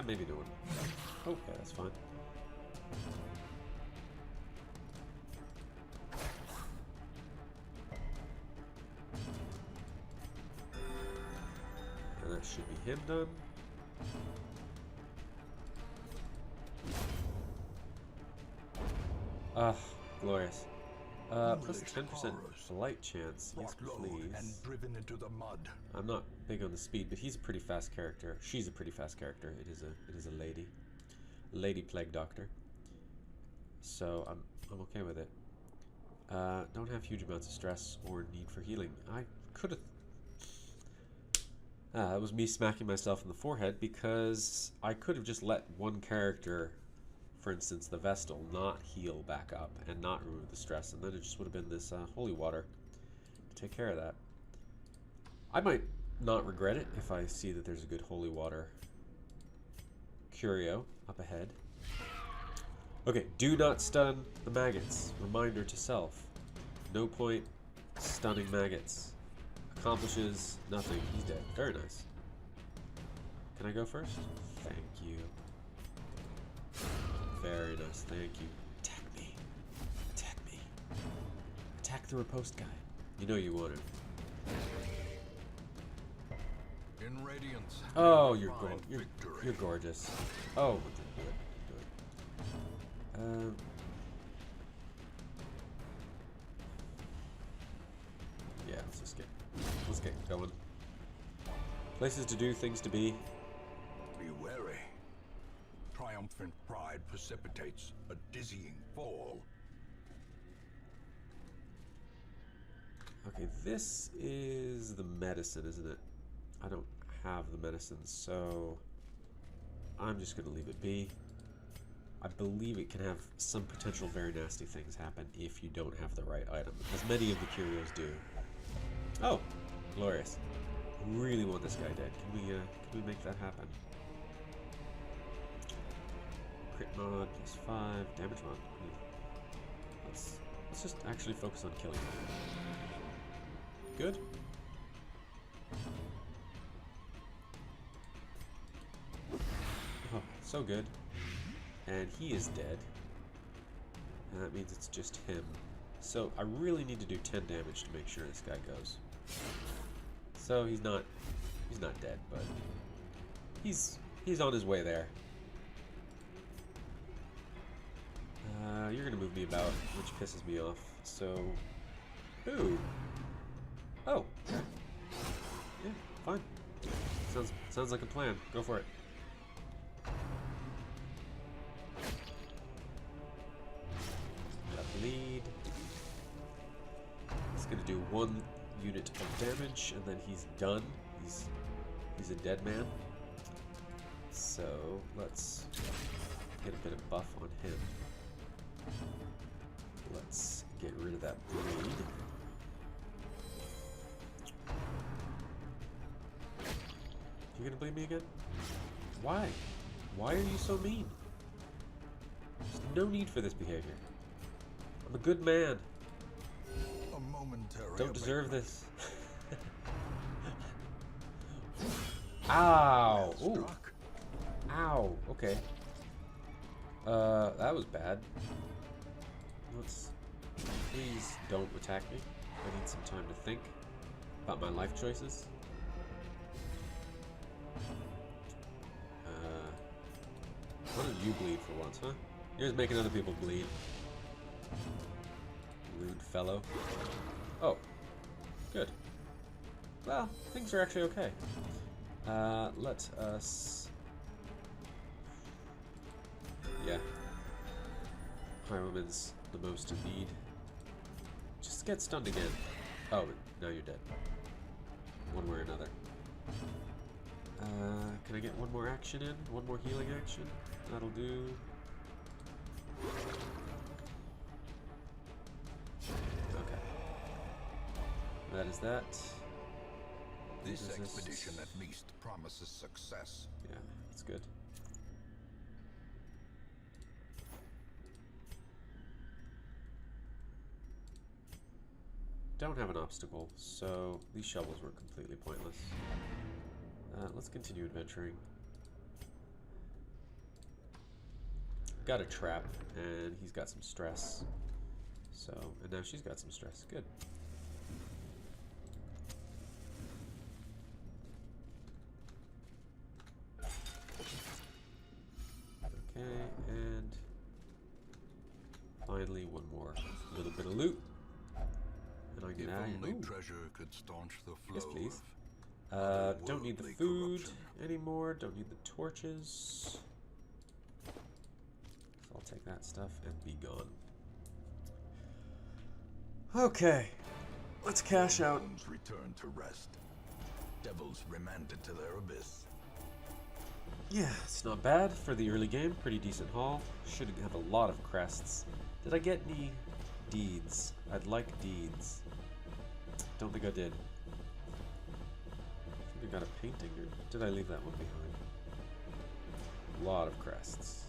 Maybe no one. Okay, that's fine. And that should be him done. Ah, glorious. Plus 10% flight chance. Yes, please. And driven into the mud. I'm not big on the speed, but he's a pretty fast character. She's a pretty fast character. It is a lady plague doctor. So I'm okay with it. Don't have huge amounts of stress or need for healing. I could have. That was me smacking myself in the forehead, because I could have just let one character, for instance, the Vestal, not heal back up and not remove the stress, and then it just would have been this holy water to take care of that. I might not regret it if I see that there's a good holy water curio up ahead. Okay, do not stun the maggots. Reminder to self. No point stunning maggots. Accomplishes nothing. He's dead. Very nice. Can I go first? Thank you. Very nice. Thank you. Attack me. Attack the riposte guy. You know you want it. In Radiance. Oh, we you're have great. found You're victory. gorgeous. Oh, do it. Yeah, let's get going. Places to do, things to be. Be wary. Triumphant pride precipitates a dizzying fall. Okay, this is the medicine, isn't it? I don't have the medicine, so I'm just gonna leave it be. I believe it can have some potential very nasty things happen if you don't have the right item, as many of the curios do. Oh, glorious. Really want this guy dead. Can we make that happen? Crit mod +5, damage mod. Let's just actually focus on killing him. Good. Oh, so good. And he is dead. And that means it's just him. So I really need to do 10 damage to make sure this guy goes. So he's not dead, but he's on his way there. You're gonna move me about, which pisses me off. So, ooh, oh, okay. Yeah, fine. Sounds like a plan. Go for it. Got bleed. He's gonna do 1 unit of damage, and then he's done. He's a dead man. So let's get a bit of buff on him. Let's get rid of that bleed. You gonna bleed me again? Why? Why are you so mean? There's no need for this behavior. I'm a good man. A momentary Don't deserve abatement. this. Ow! Well Ooh. struck. Ow! Okay. That was bad. Please don't attack me. I need some time to think about my life choices. Why don't you bleed for once, huh? You're just making other people bleed. Rude fellow. Oh. Good. Well, things are actually okay. Let us... Yeah. Highwayman's the most in need. Just get stunned again. Oh, now you're dead. One way or another. Can I get one more action in? One more healing action? That'll do. Okay. That is that. This Resist. expedition at least promises success. Yeah, that's good. Don't have an obstacle, so these shovels were completely pointless. Let's continue adventuring. Got a trap, and he's got some stress. So, and now she's got some stress. Good. Okay, and finally one more little bit of loot. And I If get out of only here. Ooh. treasure could staunch the flow. Yes, please. of Don't need the otherworldly food corruption. anymore. Don't need the torches. So I'll take that stuff and be gone. Okay. Let's cash out. Bones return to rest. Devils remanded to their abyss. Yeah, it's not bad for the early game. Pretty decent haul. Should have a lot of crests. Did I get any deeds? I'd like deeds. Don't think I did. I think I got a painting, or did I leave that one behind? A lot of crests.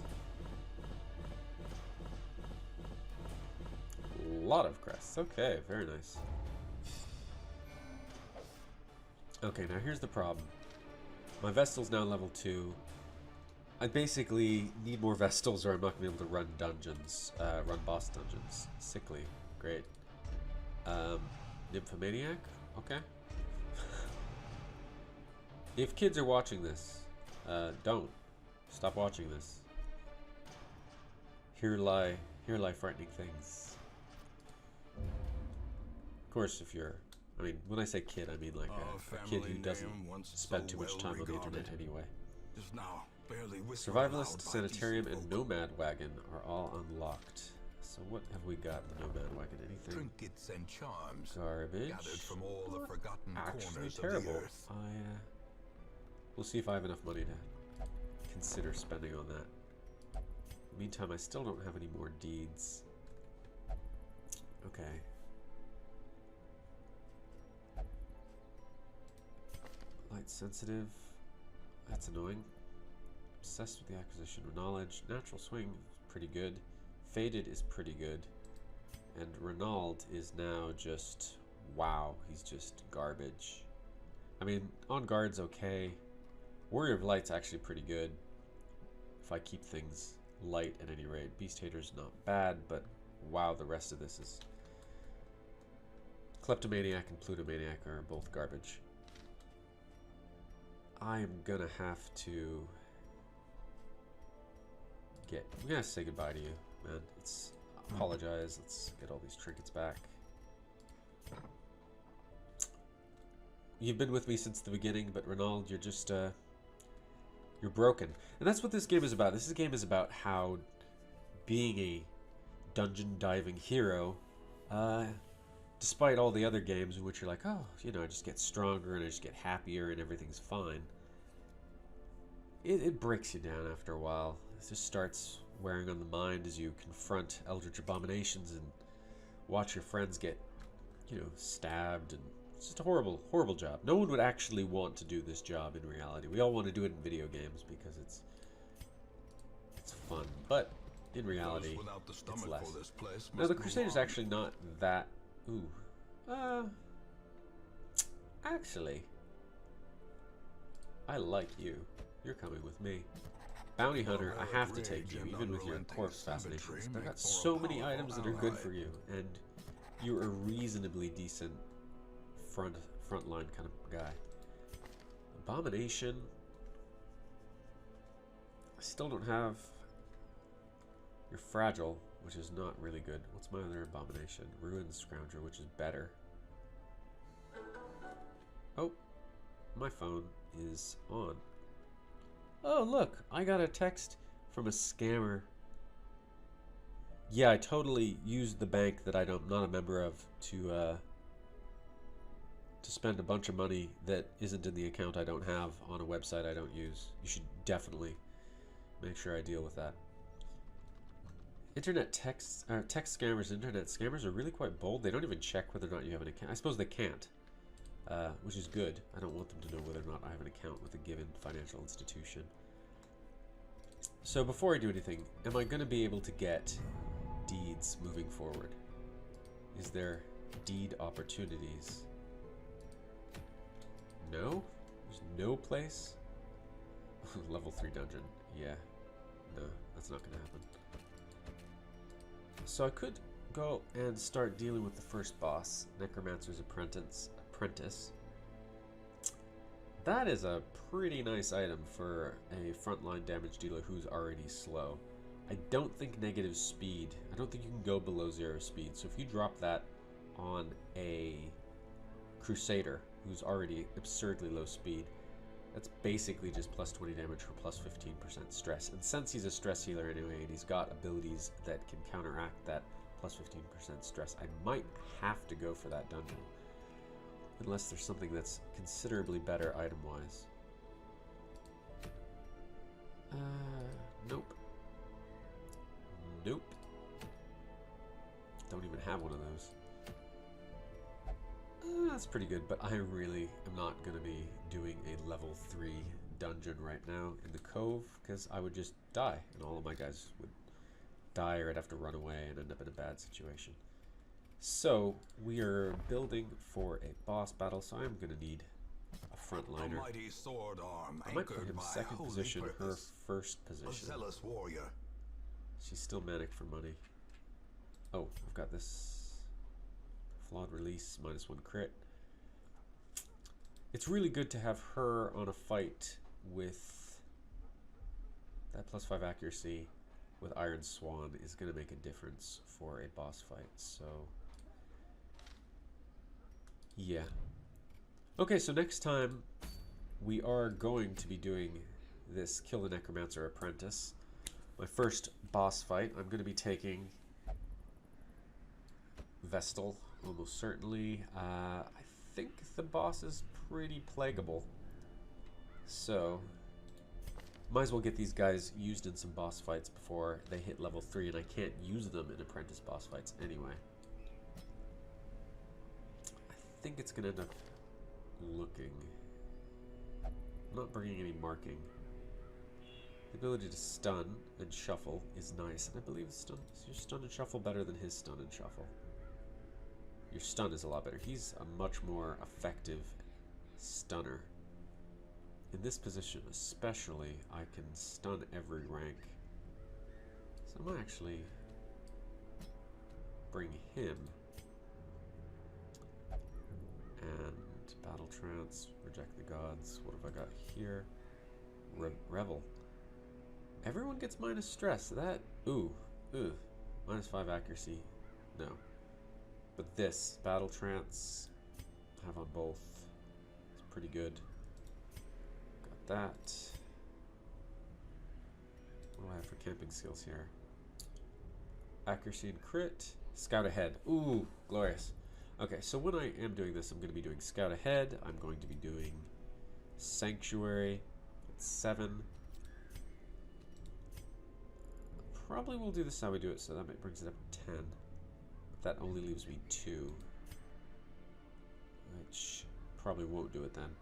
A lot of crests. Okay, very nice. Okay, now here's the problem. My Vestal's now level 2. I basically need more Vestals or I'm not going to be able to run dungeons, run boss dungeons. Sickly. Great. Nymphomaniac? Okay. If kids are watching this, don't. Stop watching this. Here lie frightening things. Of course, if you're... I mean, when I say kid, I mean like a kid who doesn't spend too much time on the internet anyway. Survivalist, Sanitarium, and Nomad Wagon are all unlocked. So what have we got in the Nomad Wagon? Anything? Trinkets and charms Garbage. gathered from all the forgotten Actually corners terrible. of the earth. We'll see if I have enough money to consider spending on that. In the meantime, I still don't have any more deeds. Okay. Light sensitive. That's annoying. Obsessed with the acquisition of knowledge. Natural swing is pretty good. Faded is pretty good. And Renauld is now just... wow, he's just garbage. I mean, On Guard's okay. Warrior of Light's actually pretty good. If I keep things light at any rate. Beast Hater's not bad, but wow, the rest of this is... Kleptomaniac and Plutomaniac are both garbage. I am gonna have to get... I'm gonna say goodbye to you, man. Apologize. Let's get all these trinkets back. You've been with me since the beginning, but Renauld, you're just, you're broken. And that's what this game is about. This game is about how being a dungeon diving hero, despite all the other games in which you're like, oh, you know, I just get stronger and I just get happier and everything's fine. It breaks you down after a while. It just starts wearing on the mind as you confront eldritch abominations and watch your friends get, you know, stabbed, and it's just a horrible, horrible job. No one would actually want to do this job in reality. We all want to do it in video games because it's fun, but in reality, it's less. Now, the Crusader's actually not that... Ooh. Actually, I like you. You're coming with me. Bounty Hunter, I have to take you, even with your corpse fascinations. I've got so many items that are good for you, and you're a reasonably decent frontline kind of guy. Abomination. I still don't have... You're Fragile, which is not really good. What's my other abomination? Ruined Scrounger, which is better. Oh, my phone is on. Oh, look, I got a text from a scammer. Yeah, I totally used the bank that I'm not a member of to spend a bunch of money that isn't in the account I don't have on a website I don't use. You should definitely make sure I deal with that. Text scammers, internet scammers are really quite bold. They don't even check whether or not you have an account. I suppose they can't, which is good. I don't want them to know whether or not I have an account with a given financial institution. So before I do anything, am I going to be able to get deeds moving forward? Is there deed opportunities? No? There's no place? Level 3 dungeon. Yeah. No, that's not going to happen. So I could go and start dealing with the first boss, Necromancer's Apprentice. That is a pretty nice item for a frontline damage dealer who's already slow. I don't think negative speed. I don't think you can go below 0 speed. So if you drop that on a Crusader who's already absurdly low speed, that's basically just plus 20 damage for plus 15% stress. And since he's a stress healer anyway, and he's got abilities that can counteract that plus 15% stress, I might have to go for that dungeon. Unless there's something that's considerably better item-wise. Nope. Nope. Don't even have one of those. That's pretty good, but I really am not going to be doing a level 3 dungeon right now in the Cove, because I would just die, and all of my guys would die, or I'd have to run away and end up in a bad situation. So, we are building for a boss battle, so I'm going to need a frontliner. I might put him second position, her first position. She's still manic for money. Oh, I've got this Flawed release, -1 crit. It's really good to have her on a fight with that +5 accuracy with Iron Swan is going to make a difference for a boss fight. So, yeah. Okay, so next time we are going to be doing this Kill the Necromancer Apprentice. My first boss fight, I'm going to be taking Vestal, almost certainly. I think the boss is pretty plaguable. So, might as well get these guys used in some boss fights before they hit level 3, and I can't use them in apprentice boss fights anyway. I think it's going to end up looking... I'm not bringing any marking. The ability to stun and shuffle is nice, and I believe your stun and shuffle better than his stun and shuffle. Your stun is a lot better. He's a much more effective stunner. In this position especially, I can stun every rank. So I might actually bring him. And Battle Trance, Reject the Gods. What have I got here? Revel. Everyone gets minus stress. That, -5 accuracy. No. But this, Battle Trance, I have on both. It's pretty good. Got that. What do I have for camping skills here? Accuracy and crit. Scout ahead. Ooh, glorious. Okay, so when I am doing this, I'm going to be doing Scout ahead. I'm going to be doing Sanctuary at 7. Probably will do this how we do it, so that brings it up to 10. That only leaves me 2. Which probably won't do it then.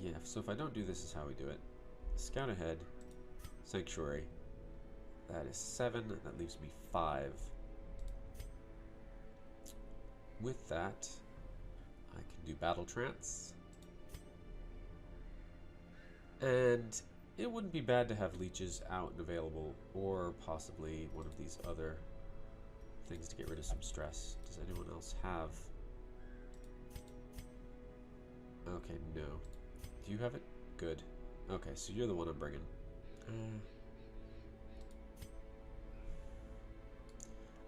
Yeah, so if I don't do this is how we do it. Scout ahead, Sanctuary. That is 7, that leaves me 5. With that, I can do Battle Trance. And it wouldn't be bad to have leeches out and available, or possibly one of these other things to get rid of some stress. Does anyone else have? Okay, no. Do you have it? Good. Okay, so you're the one I'm bringing.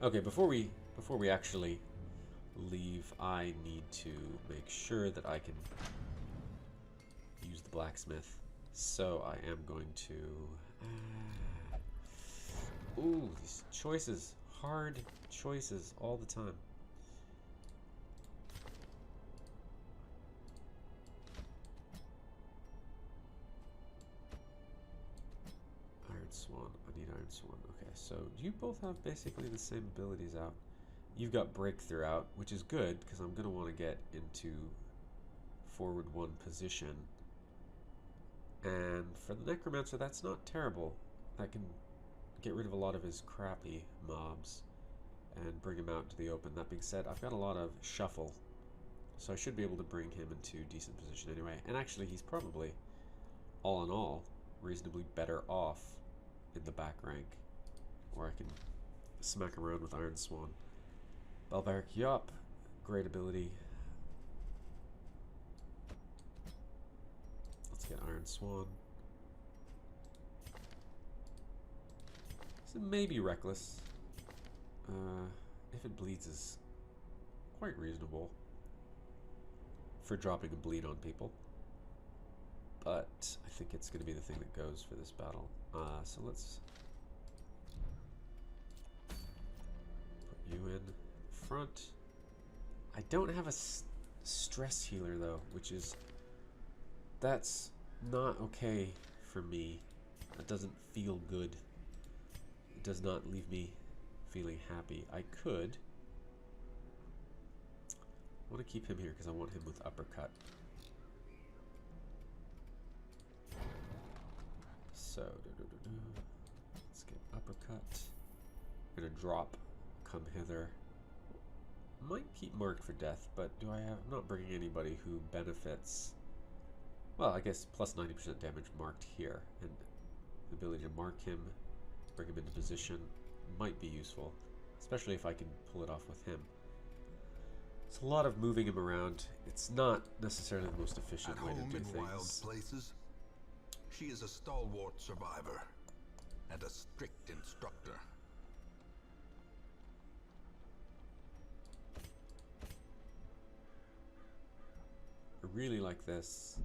Okay, before we actually leave, I need to make sure that I can use the blacksmith. So I am going to... Ooh, these choices. Hard choices all the time. Iron Swan. I need Iron Swan. Okay, so you both have basically the same abilities out. You've got Breakthrough out, which is good, because I'm going to want to get into forward 1 position. And for the Necromancer, that's not terrible. That can get rid of a lot of his crappy mobs and bring him out into the open. That being said, I've got a lot of shuffle, so I should be able to bring him into decent position anyway. And actually, he's probably, all in all, reasonably better off in the back rank, where I can smack around with Iron Swan. Barbaric Yup, great ability. Let's get Iron Swan. So maybe Reckless. If it bleeds is quite reasonable for dropping a bleed on people. But I think it's going to be the thing that goes for this battle. So let's put you in front. I don't have a stress healer though, which is... That's not okay for me. That doesn't feel good. It does not leave me feeling happy. I could. I want to keep him here because I want him with Uppercut. So, let's get Uppercut. I'm gonna drop, come hither. Might keep marked for death, but do I have... I'm not bringing anybody who benefits Well, I guess plus 90% damage marked here, and the ability to mark him, bring him into position, might be useful, especially if I can pull it off with him. It's a lot of moving him around. It's not necessarily the most efficient way to do in wild things. places, she is a stalwart survivor and a strict instructor. I really like this.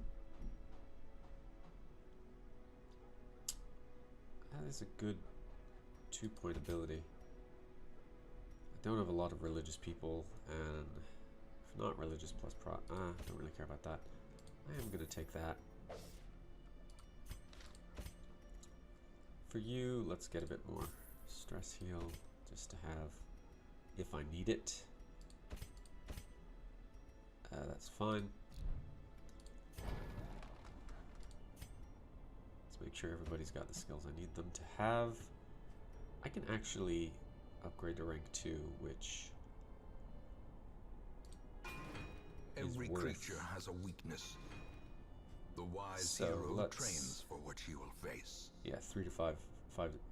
That is a good 2-point ability. I don't have a lot of religious people, and if not religious plus I don't really care about that. I am going to take that. For you, let's get a bit more stress heal, just to have, if I need it. That's fine. Let's make sure everybody's got the skills I need them to have. I can actually upgrade to rank 2, which Every is worth. creature has a weakness. The wise So hero trains for what she will face. Yeah, 3 to 5,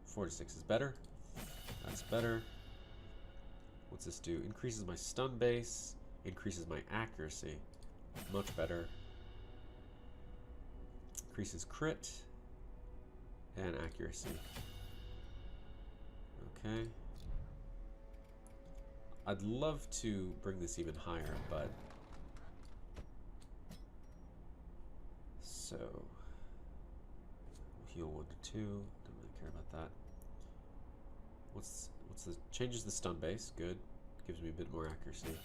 4 to 6 is better. That's better. What's this do? Increases my stun base, increases my accuracy. Much better. Increases crit and accuracy. Okay. I'd love to bring this even higher, but so heal 1 to 2. Don't really care about that. What's the changes the stun base? Good. Gives me a bit more accuracy.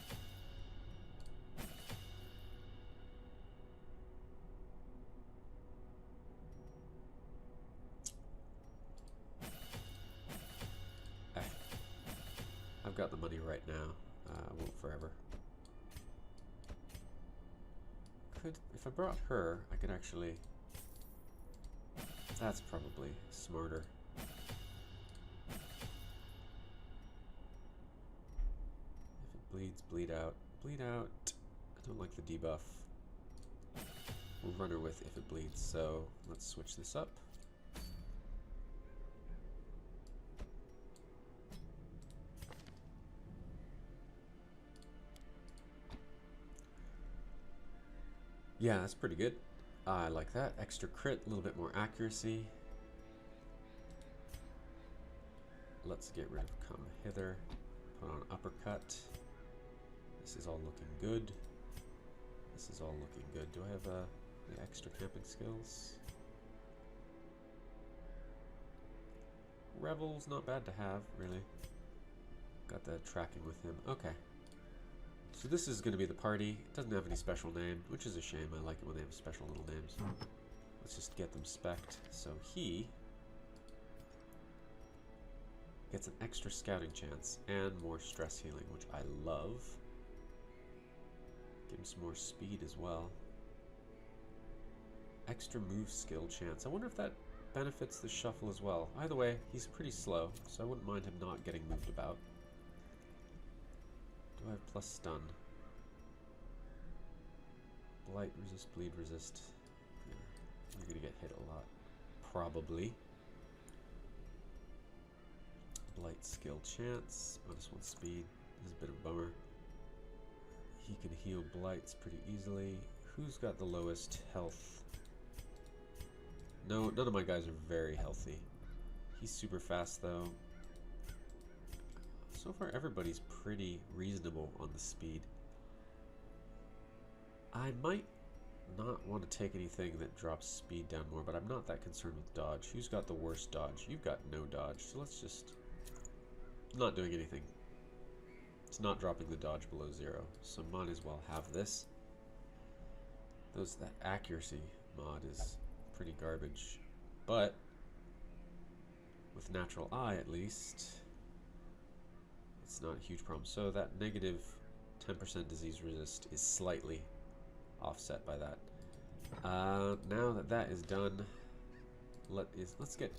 I've got the money right now. I won't forever. If I brought her, I could actually. That's probably smarter. If it bleeds, bleed out. Bleed out. I don't like the debuff. We'll run her with if it bleeds, so let's switch this up. Yeah, that's pretty good. I like that. Extra crit, a little bit more accuracy. Let's get rid of come hither. Put on uppercut. This is all looking good. This is all looking good. Do I have the extra camping skills? Revel's not bad to have, really. Got the tracking with him. Okay. So this is going to be the party. It doesn't have any special name, which is a shame. I like it when they have special little names. Let's just get them spec'd. So he gets an extra scouting chance and more stress healing, which I love. Give him some more speed as well. Extra move skill chance. I wonder if that benefits the shuffle as well. Either way, he's pretty slow, so I wouldn't mind him not getting moved about. Do I have plus stun? Blight, resist, bleed, resist. Yeah, you're gonna get hit a lot. Probably. Blight skill chance. -1 speed. This is a bit of a bummer. He can heal blights pretty easily. Who's got the lowest health? No, none of my guys are very healthy. He's super fast though. So far, everybody's pretty reasonable on the speed. I might not want to take anything that drops speed down more, but I'm not that concerned with dodge. Who's got the worst dodge? You've got no dodge, so let's just... not doing anything. It's not dropping the dodge below 0, so might as well have this. That accuracy mod is pretty garbage, but with natural eye at least... it's not a huge problem. So that negative 10% disease resist is slightly offset by that. Now that that is done, let's get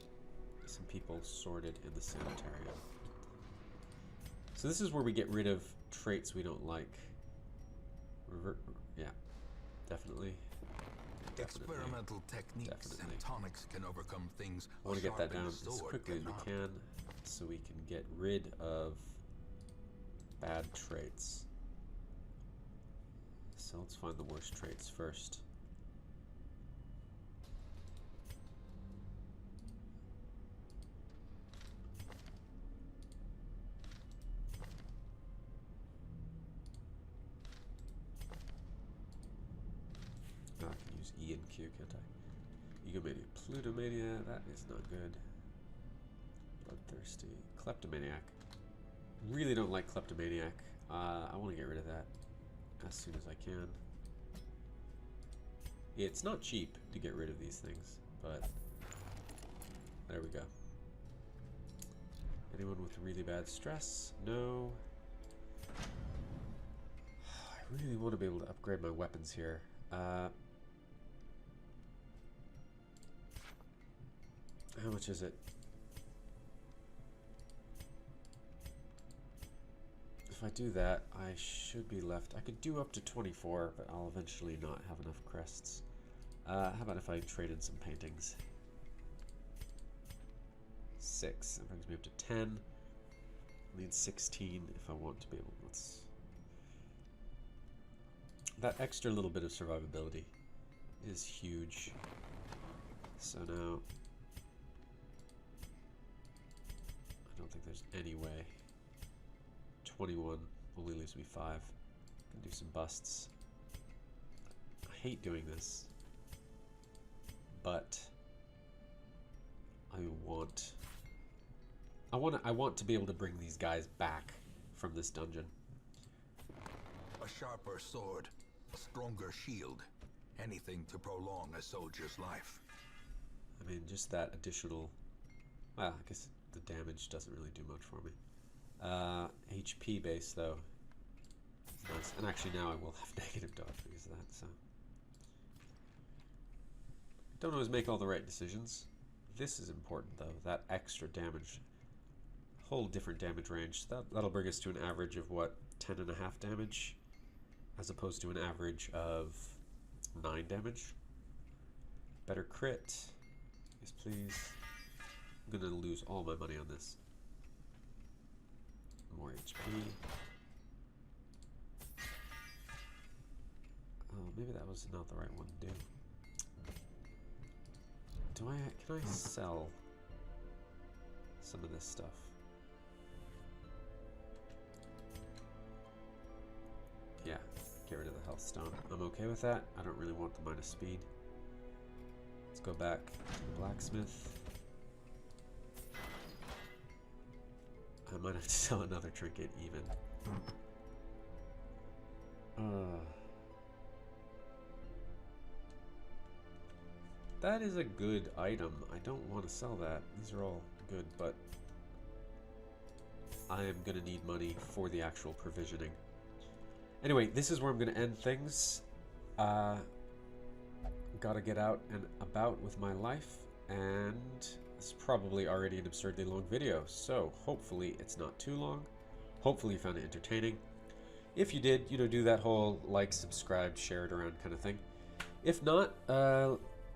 some people sorted in the sanitarium. So this is where we get rid of traits we don't like. Yeah, definitely. Definitely. Experimental techniques Definitely. and tonics can overcome things. I want to get that down a as sword quickly as we cannot. can so we can get rid of bad traits. So let's find the worst traits first. Oh, I can use E and Q, can't I? Egomania, Plutomania, that is not good. Bloodthirsty, Kleptomaniac. Really don't like Kleptomaniac. I want to get rid of that as soon as I can. It's not cheap to get rid of these things, but there we go. Anyone with really bad stress? No. I really want to be able to upgrade my weapons here. How much is it? If I do that, I should be left. I could do up to 24, but I'll eventually not have enough crests. How about if I trade in some paintings? 6. That brings me up to 10. I need 16 if I want to be able. Let's. That extra little bit of survivability is huge. So now, I don't think there's any way. 21 only leaves me 5. Can do some busts. I hate doing this, but I want to be able to bring these guys back from this dungeon. A sharper sword, a stronger shield, anything to prolong a soldier's life. I mean, just that additional. Well, I guess the damage doesn't really do much for me. HP base though. Nice. And actually now I will have negative dodge because of that, so. Don't always make all the right decisions. This is important though, that extra damage. Whole different damage range. That'll bring us to an average of what, 10.5 damage? As opposed to an average of 9 damage. Better crit. Yes, please. I'm gonna lose all my money on this. More HP. Oh, maybe that was not the right one to do. Can I sell some of this stuff? Yeah, get rid of the health stone. I'm okay with that. I don't really want the minus speed. Let's go back to the blacksmith. I might have to sell another trinket even. That is a good item. I don't want to sell that. These are all good, but I am going to need money for the actual provisioning. Anyway, this is where I'm going to end things. Gotta get out and about with my life, and it's probably already an absurdly long video, so hopefully it's not too long. Hopefully you found it entertaining. If you did, do that whole like, subscribe, share it around kind of thing. If not,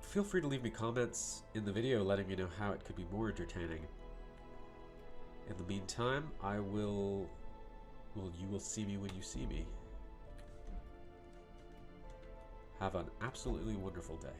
feel free to leave me comments in the video letting me know how it could be more entertaining. In the meantime, you will see me when you see me. Have an absolutely wonderful day.